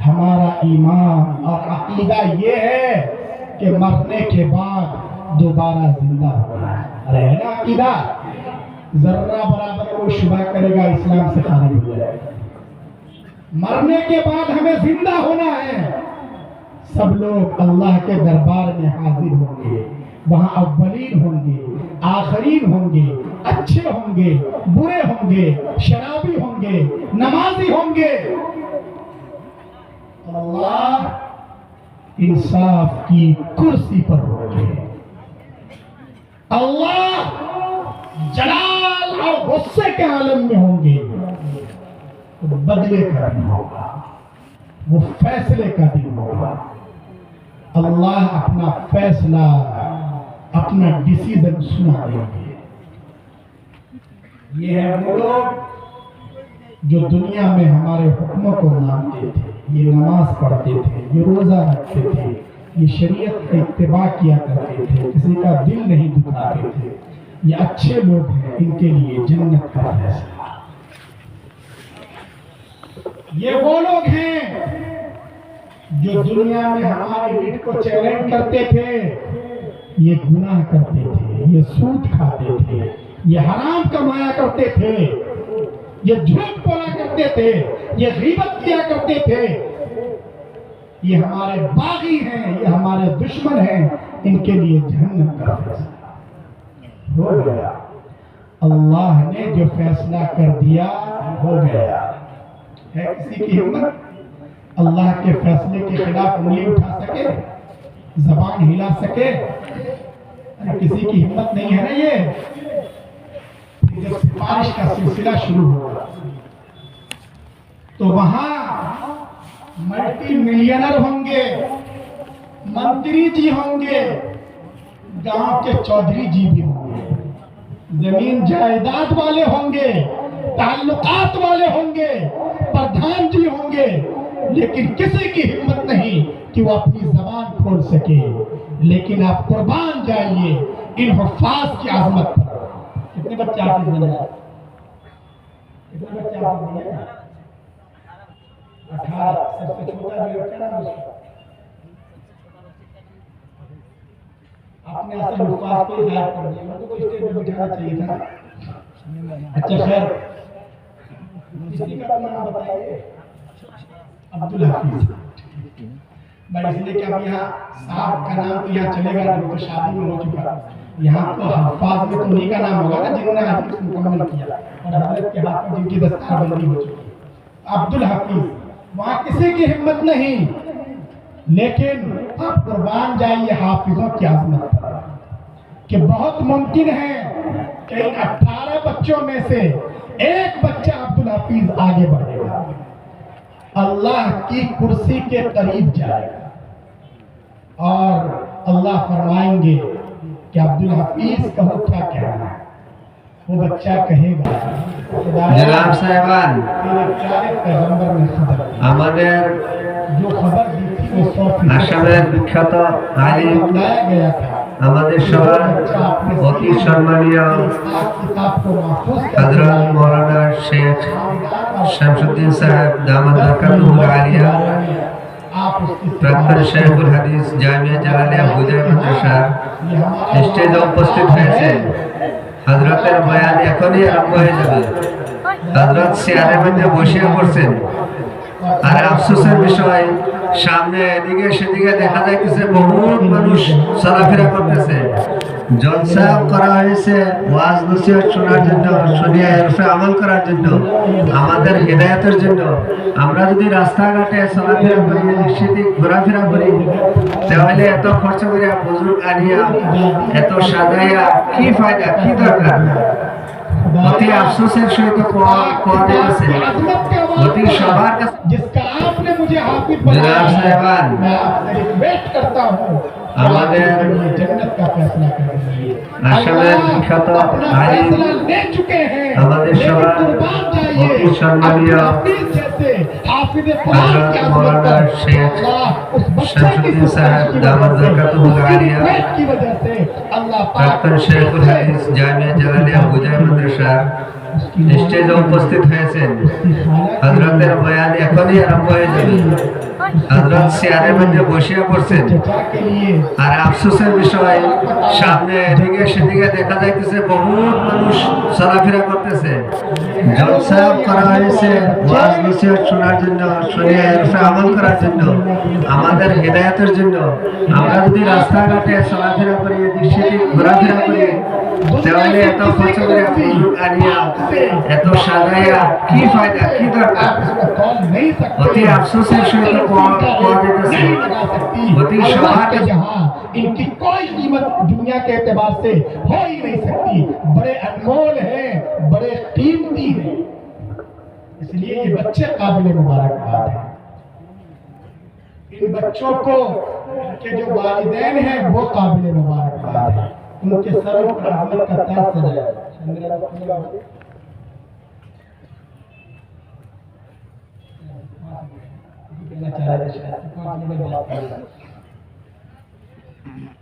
हमारा ईमान और अकीदा ये है कि मरने के बाद दोबारा जिंदा होना है। अरे है ना अकीदा, जर्रा बराबर कोई शुबा करेगा इस्लाम से खारिज हो जाएगा। मरने के बाद हमें जिंदा होना है। सब लोग अल्लाह के दरबार में हाजिर होंगे, वहाँ अव्वलीन होंगे, आखरीन होंगे, अच्छे होंगे, बुरे होंगे, शराबी होंगे, नमाजी होंगे। अल्लाह इंसाफ की कुर्सी पर होंगे। अल्लाह जलाल और गुस्से के आलम में होंगे। तो बदले का दिन होगा, वो फैसले का दिन होगा। अल्लाह अपना फैसला, अपना डिसीजन सुना देंगे। ये है वो लोग जो दुनिया में हमारे हुक्मों को मानते थे, ये नमाज पढ़ते थे, ये रोजा रखते थे, ये शरीयत का इत्तिबा किया करते थे, किसी का दिल नहीं दुखाते थे। ये अच्छे लोग हैं, इनके लिए जन्नत का फैसला। ये वो लोग हैं जो दुनिया में हमारे हित को चैलेंज करते थे, ये गुनाह करते थे, ये सूद खाते थे, ये हराम कमाया करते थे, ये झूठ बोला करते थे, ये गीबत किया करते थे। ये हमारे बागी हैं, ये हमारे दुश्मन हैं, इनके लिए जहन्नम का फैसला हो गया। अल्लाह ने जो फैसला कर दिया हो गया। है किसी की हिम्मत अल्लाह के फैसले के खिलाफ उंगली उठा सके, जबान हिला सके? किसी की हिम्मत नहीं है ना। ये जब सिफारिश का सिलसिला शुरू होगा तो वहां मल्टी मिलियनर होंगे, मंत्री जी होंगे, गांव के चौधरी जी भी होंगे, जमीन जायदाद वाले होंगे, ताल्लुकात वाले होंगे, प्रधान जी होंगे, लेकिन किसी की हिम्मत नहीं कि वो अपनी जबान खोल सके। लेकिन आप कुर्बान जाइए इन हुफ्फाज की आज़मत पर। कितने बच्चे हाफिज बने? कितने बच्चे हाफिज बने? 18। सबसे छोटा जो लड़का ना उसका आपने असल हुफ्फाज को हिदायत कर दिया। मुझे कोई स्टेज में बिठाना चाहिए था। अच्छा खैर, किसी का नाम बताइए। अब्दुल हफीज भाई, इसलिए कि अब यहाँ साहब का नाम तो यहाँ चलेगा, तो शादी में हो चुका। यहाँ तो हफ्फाज में तो उन्हीं का नाम होगा ना जिन्होंने हदीस मुकम्मल किया और हजरत के हाथ में जिनकी दस्तारबंदी हो चुकी। अब्दुल हफीज, वहाँ किसी की हिम्मत नहीं, लेकिन आप कुर्बान जाइए हाफिजों की आज़मत पर कि बहुत मुमकिन है कि इन 18 बच्चों में से एक बच्चा अब्दुल हफीज आगे बढ़ेगा, अल्लाह की कुर्सी के करीब जाएगा और अल्लाह फरमाएंगे कि अब्दुल हफीज कहो क्या कहना है। वो बच्चा कहेगा, जनाब साहिबान, আমাদের जो खबर दी थी वो 100% আসামের বিখ্যাত আলিম, बताया गया था। আমাদের সবার অতি সম্মানীয় হযরত মাওলানা শেখ শামসুদ্দিন সাহেব দামাত বরকাতুহুল আলিয়া आप उसकी প্রাক্তন শেখুল হাদিস জামিয়া জালালিয়া বুজাই মাদ্রাসার স্টেজে উপস্থিত হয়েছে। হযরতের বয়ান এখনই আরম্ভ হয়ে যাবে। হযরত চেয়ারের মধ্যে বসে পড়ছেন। আর আফসোসের বিষয়, সামনে এদিকে সেদিকে দেখা যাইতেছে বহুত মানুষ চলাফেরা করতেছে। জলসা করা হয়েছে ওয়াজ নসিহত শোনার জন্য, শুনিয়া এর উপরে আমল করার জন্য, আমাদের হেদায়েতের জন্য। আমরা যদি রাস্তাঘাটে চলাফেরা করি, সেদিক ঘোরাফেরা করি, তাহলে এত খরচ করে বুজুর্গ আনিয়া এত সাজাইয়া কি ফায়দা, কি দরকার? অতি আফসোসের সহিত কোয়া দিয়েছে অতি সবার কাছে। जिसका आपने मुझे हाफिज जनाब साहिबान, मैं आपसे रिक्वेस्ट करता हूँ আমাদের जन्नत का फैसला करेंगे। আসলে বিখ্যাত अपना আলিম, फैसला ले चुके हैं, আমাদের लेकिन সবার कुर्बान जाइए অতি সম্মানীয় अपने जैसे हाफिज कुरान হযরত की মৌলানা आज़मत पर শেখ अल्लाह उस बच्चे की শামসুদ্দিন সাহেব की দামাত वजह से, বরকাতুহুল उसकी আলিয়া, रिक्वेस्ट की वजह से अल्लाह पाक প্রাক্তন শেখুল হাদিস জামিয়া জালালিয়া বুজাই মাদ্রাসার স্টেজে উপস্থিত হয়েছেন। হযরতের বয়ান এখনই আরম্ভ হয়ে যাবে। হযরত চেয়ারের মধ্যে বসে পড়ছেন। के लिए আর আফসোসের বিষয়, সামনে এদিকে সেদিকে দেখা যাইতেছে বহুত মানুষ চলাফেরা করতেছে। জলসা করা হয়েছে ওয়াজ নসিহত শোনার জন্য, শুনিয়া এর উপরে আমল করার জন্য, আমাদের হেদায়েতের জন্য। আমরা যদি রাস্তাঘাটে চলাফেরা করি, এদিক সেদিক ঘোরাফেরা করি, তাহলে এত খরচ করে বুজুর্গ আনিয়া এত সাজাইয়া কি ফায়দা, কি দরকার? অতি আফসোসের সহিত কোয়া দিতেছে অতি সবার কাছে। जहाँ इनकी कोई कीमत दुनिया के एतबार से हो ही नहीं सकती, बड़े अनमोल हैं, बड़े कीमती हैं, इसलिए ये बच्चे काबिल मुबारकबाद हैं। इन बच्चों को के जो वालिदैन हैं वो काबिल मुबारकबाद हैं, उनके सरों पर रहमत का ताज सजाया।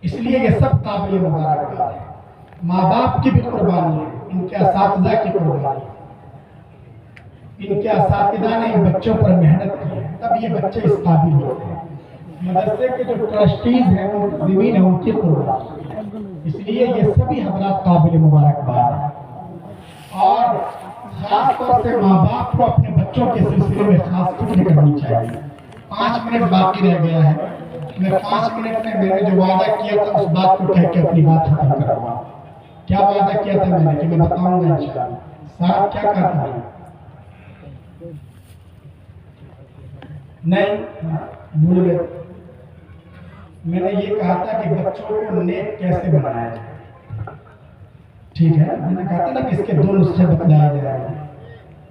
इसलिए ये सब काबिल मुबारकबाद है। माँ बाप की भी कुर्बानी है, इनके असातिज़ा की कुर्बानी है। इनके असातिज़ा ने इन बच्चों पर मेहनत की है, तब ये बच्चे इस काबिल होते हैं। मदरसे के जो ट्रस्टीज हैं, ज़मीन है, उनकी कुर्बानी है। इसलिए ये सभी हज़रात काबिल मुबारकबाद हैं। और खास तौर से माँ बाप को अपने बच्चों के सिलसिले में खास फिक्र करनी चाहिए। 5 मिनट बाकी रह गया है, मैं 5 मिनट में मैंने जो वादा किया था उस बात को कह के अपनी बात खत्म करूंगा। क्या वादा किया था मैंने कि मैं बताऊंगा इंशाअल्लाह। साहब क्या कहा था? नहीं भूल गए। मैंने ये कहा था कि बच्चों को नेक कैसे बनाया जाए। ठीक है, मैंने कहा था ना कि इसके 2 नुस्खे बतलाए जाएंगे।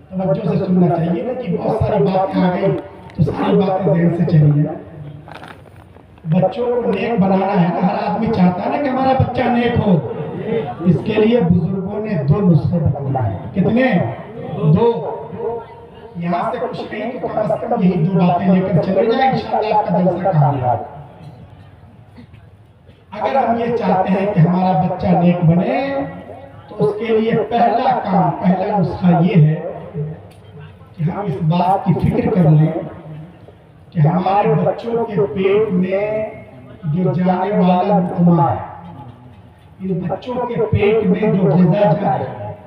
तवज्जो से सुनना चाहिए ना कि बहुत सारी बातें आ गई तो सारी बातें ज़हन से चली जाए। बच्चों को नेक बनाना है ना, हर आदमी चाहता है ना कि हमारा बच्चा नेक हो। इसके लिए बुजुर्गों ने 2 नुस्खे बताए। कितने? 2। यहाँ से कुछ नहीं तो कम से कम यही 2 बातें लेकर चले जाए, इंशाअल्लाह आपका जलसा कामयाब। अगर हम ये चाहते हैं कि हमारा बच्चा नेक बने तो उसके लिए पहला काम, पहला नुस्खा ये है कि हम इस बात की फिक्र कर लें कि हमारे बच्चों के पेट में जो जाने वाला लुक़मा है, इन बच्चों के पेट में जो ग़िज़ा जा रहा है,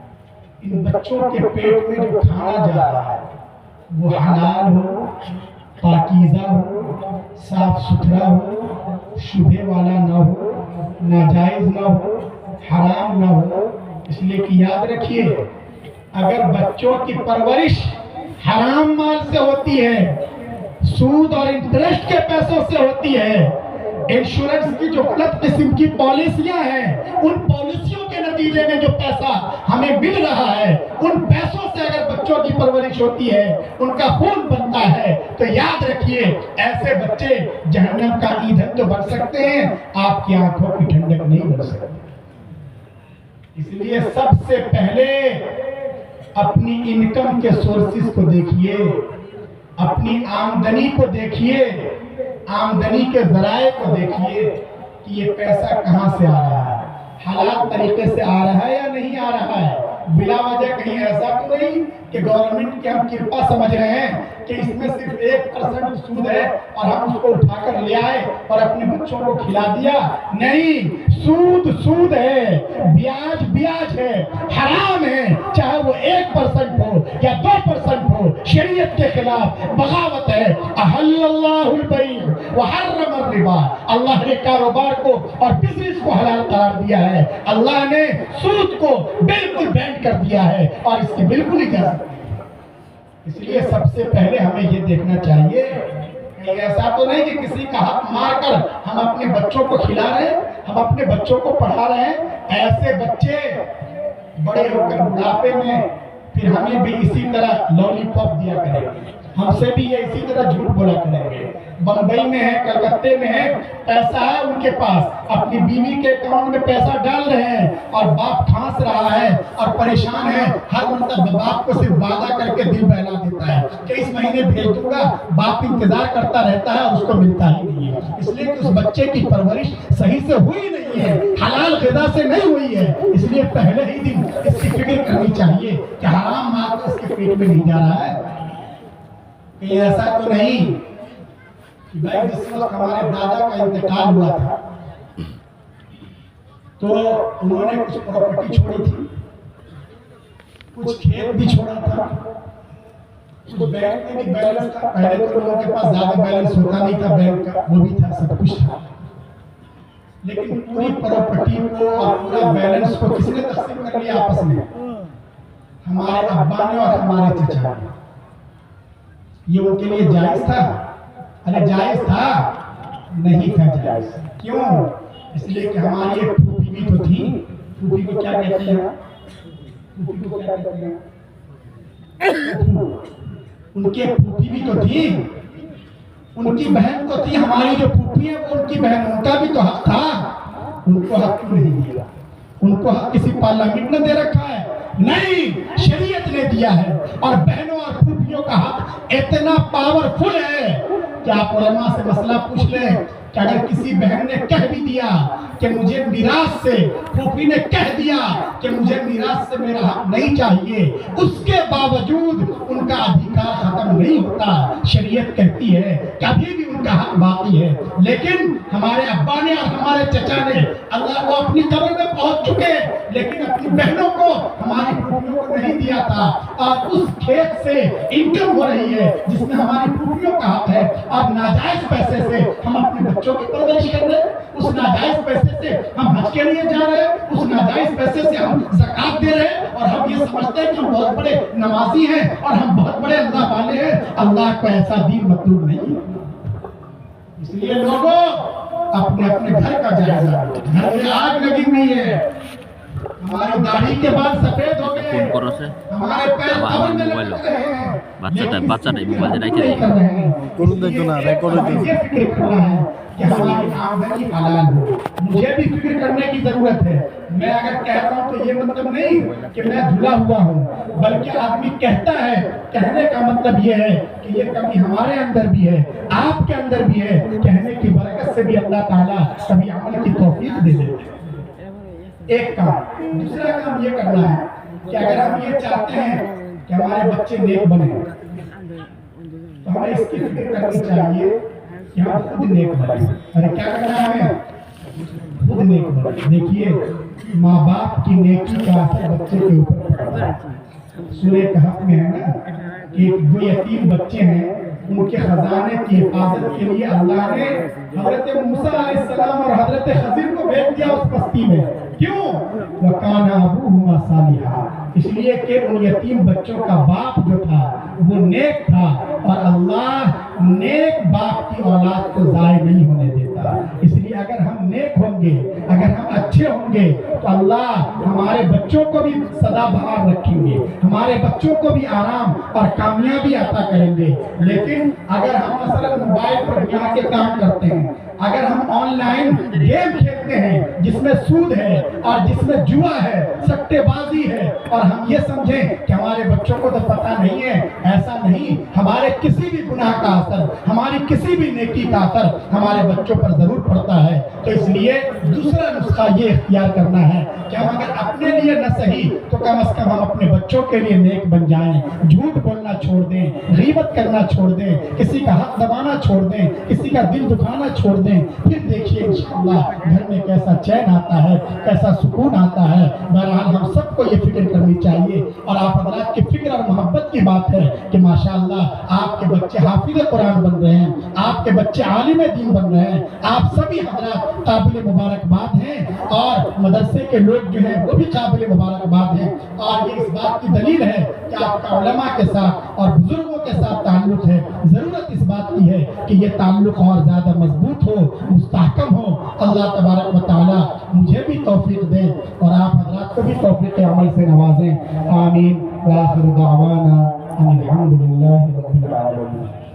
इन बच्चों के पेट में जो खाना जा रहा है, वो हलाल हो, पाकीज़ा हो, साफ सुथरा हो, शुबे वाला ना हो, नाजायज़ ना हो, हराम ना हो। इसलिए कि याद रखिए, अगर बच्चों की परवरिश हराम माल से होती है, सूद और इंटरेस्ट के पैसों से होती है, इंश्योरेंस की जो गलत किस्म की पॉलिसियां हैं, उन पॉलिसियों के नतीजे में जो पैसा हमें मिल रहा है, उन पैसों से अगर बच्चों की परवरिश होती है, उनका खून बनता है, तो याद रखिए ऐसे बच्चे जहन्नम का ईंधन तो बन सकते हैं, आपकी आंखों की ठंडक नहीं बन सकती। इसलिए सबसे पहले अपनी इनकम के सोर्सेस को देखिए, अपनी आमदनी को देखिए, आमदनी के ज़राए को देखिए कि ये पैसा कहाँ से आ रहा है, हलाल तरीके से आ रहा है या नहीं आ रहा है। बिला वजह कहीं ऐसा तो नहीं कि गवर्नमेंट की हम कृपा समझ रहे हैं कि इसमें सिर्फ 1% सूद है और हम उसको उठाकर ले आए और अपने बच्चों को खिला दिया। नहीं, सूद सूद है, ब्याज ब्याज है, हराम है, चाहे वो 1% हो या 2% हो, शरीयत के खिलाफ बगावत है। अहल्लल्लाहुल बैअ व हर्रमर रिबा, अल्लाह ने कारोबार को और बिजनेस को हलाल करार दिया है। अल्लाह ने सूद को बिल्कुल बैन कर दिया है और इसकी बिल्कुल इजाजत नहीं। इसलिए सबसे पहले हमें ये देखना चाहिए कि ऐसा तो नहीं कि किसी का हक मारकर हम अपने बच्चों को खिला रहे हैं, हम अपने बच्चों को पढ़ा रहे हैं। ऐसे बच्चे बड़े होकर बुढ़ापे में फिर हमें भी इसी तरह लॉलीपॉप दिया करेंगे, हमसे भी ये इसी तरह झूठ बोला करेंगे। बम्बई में है, कलकत्ते में है, पैसा है उनके पास, अपनी बीवी के अकाउंट में पैसा डाल रहे हैं और बाप खांस रहा है और परेशान है। हर मतलब बाप को सिर्फ वादा करके दिल बहला देता है कि इस महीने भेज दूंगा, बाप इंतजार करता रहता है और उसको मिलता ही नहीं है। इसलिए कि उस बच्चे की परवरिश सही से हुई नहीं है, हलाल ग़िज़ा से नहीं हुई है। इसलिए पहले ही दिन इसकी फिक्र करनी चाहिए कि हराम माल तो इसके पेट में नहीं जा रहा है। कहीं ऐसा तो नहीं कि भाई जिस वक्त हमारे दादा का इंतकाल हुआ था तो उन्होंने कुछ प्रॉपर्टी छोड़ी थी, कुछ खेत भी छोड़ा था, कुछ बैंक में भी बैलेंस था। पहले तो लोगों के पास ज्यादा बैलेंस होता नहीं था बैंक का, वो भी था, सब कुछ था। लेकिन पूरी प्रॉपर्टी को और पूरा बैलेंस को किसने तकसीम कर लिया आपस में? हमारे अब्बा ने और हमारे चचा ने। ये उनके लिए जायज था? अरे जायज था? नहीं था जायज। क्यों? इसलिए कि हमारी एक फूफी भी तो थी। फूफी को क्या कहते हैं? फूफी को क्या कहते हैं? उनके फूफी भी तो थी, उनकी बहन तो थी। हमारी जो फूफी है वो उनकी बहन, उनका भी तो हक था। उनको हक क्यों नहीं दिया? उनको हक किसी पार्लियामेंट ने दे रखा है? नहीं, शरीयत ने दिया है। और बहनों और फूफियों का हक इतना पावरफुल है कि आप उलमा से मसला पूछ लें कि अगर किसी बहन ने कह भी दिया कि मुझे मिरास से, फूफी ने कह दिया कि मुझे मिरास से मेरा हक नहीं चाहिए, उसके बावजूद उनका अधिकार खत्म नहीं होता। शरीयत कहती है कि अभी भी उनका हक बाकी है। लेकिन हमारे अब्बा ने और हमारे चचा ने, अल्लाह को अपनी कब्र में पहुंच चुके, लेकिन अपनी बहनों को, हमारी फूफियों को नहीं दिया था। और उस खेत से इनकम हो रही है जिसमें हमारी फूफियों का हक है। और नाजायज पैसे से हम अपने बच्चों की परवरिश कर रहे हैं, उस नाजायज पैसे से हम हज के लिए जा रहे हैं, उस नाजायज पैसे से हम ज़कात दे रहे हैं और हम ये समझते हैं कि हम बहुत बड़े नमाजी हैं और हम बहुत बड़े अल्लाह वाले हैं। अल्लाह को ऐसा दीन मतलूब नहीं है। इसलिए लोगों अपने अपने घर का जायजा लो। घर में आग लगी हुई है, हमारी दाढ़ी के बाल सफेद हो गए, हमारे पैर कब्र में लटक रहे हैं। বাচ্চাটাই মোবাইল রেখে দেয়। করুন দেখো না, রেকর্ড मुझे फिक्र करना है कि हमारी आमदनी हलाल हो। मुझे भी फिक्र करने की जरूरत है। मैं अगर कह रहा हूँ तो ये मतलब नहीं कि मैं धुला हुआ हूँ, बल्कि आदमी कहता है, कहने का मतलब ये है कि ये कमी हमारे अंदर भी है, आपके अंदर भी है। कहने की बरकत से भी अल्लाह ताला कभी अमल की तौफीक दे देते हैं। एक काम। दूसरा काम ये करना है कि अगर हम ये चाहते हैं कि हमारे बच्चे नेक बने तो हमें इसकी फिक्र करनी चाहिए कि हम खुद नेक बने। अरे क्या करना है? खुद नेक बने। देखिए, माँ बाप की नेकी का असर बच्चे के ऊपर पड़ता है। सूरह कहफ में है ना कि दो यतीम बच्चे हैं, उनके खजाने की हिफाजत के लिए अल्लाह ने हजरत मूसा अलैहिस्सलाम और हजरत खजीर को भेज दिया उस बस्ती में। क्यों? वकाना अबूहुमा सालिहा, इसलिए कि उन यतीम बच्चों का बाप जो था वो नेक था और अल्लाह नेक बाप की औलाद को ज़ाय नहीं होने देता। इसलिए अगर हम नेक होंगे, अगर हम अच्छे होंगे तो अल्लाह हमारे बच्चों को भी सदाबहार रखेंगे, हमारे बच्चों को भी आराम और कामयाबी अता करेंगे। लेकिन अगर हम मसलन मोबाइल पर दुनिया के काम करते हैं, अगर हम ऑनलाइन गेम खेलते देखते हैं जिसमें सूद है और जिसमें जुआ है, सट्टेबाजी है, और हम ये समझें कि हमारे बच्चों को तो पता नहीं है। ऐसा नहीं, हमारे किसी भी गुनाह का असर, हमारी किसी भी नेकी का असर हमारे बच्चों पर जरूर पड़ता है। तो इसलिए दूसरा नुस्खा ये इख्तियार करना है कि हम अगर अपने लिए न सही तो कम से कम हम अपने बच्चों के लिए नेक बन जाएं, झूठ बोलना छोड़ दें, गीबत करना छोड़ दें, किसी का हक दबाना छोड़ दें, किसी का दिल दुखाना छोड़ दें। फिर देखिए इंशाअल्लाह घर में कैसा चैन आता है, कैसा सुकून आता है। बहरहाल हम सबको ये फिक्र करनी चाहिए। और आप हज़रात की फिक्र और मोहब्बत की बात है कि माशाअल्लाह आपके बच्चे हाफिज़ कुरान बन रहे हैं, आपके बच्चे आलिम दीन बन रहे हैं। आप सभी हज़रात काबिल मुबारकबाद हैं और मदरसे के लोग जो हैं वो भी काबिल मुबारकबाद हैं। और ये इस बात की दलील है कि आपका उलमा के साथ और बुजुर्गों के साथ ताल्लुक है। ज़रूरत इस बात की है कि ये ताल्लुक और ज़्यादा मजबूत हो, मुस्तहकम हो। अल्लाह तबारक व तआला मुझे भी तौफीक दे और आप हज़रात को भी तौफीक अमल से नवाजें। आमीन। व आखिर दावाना अनिल हम्दुलिल्लाहि रब्बिल आलमीन।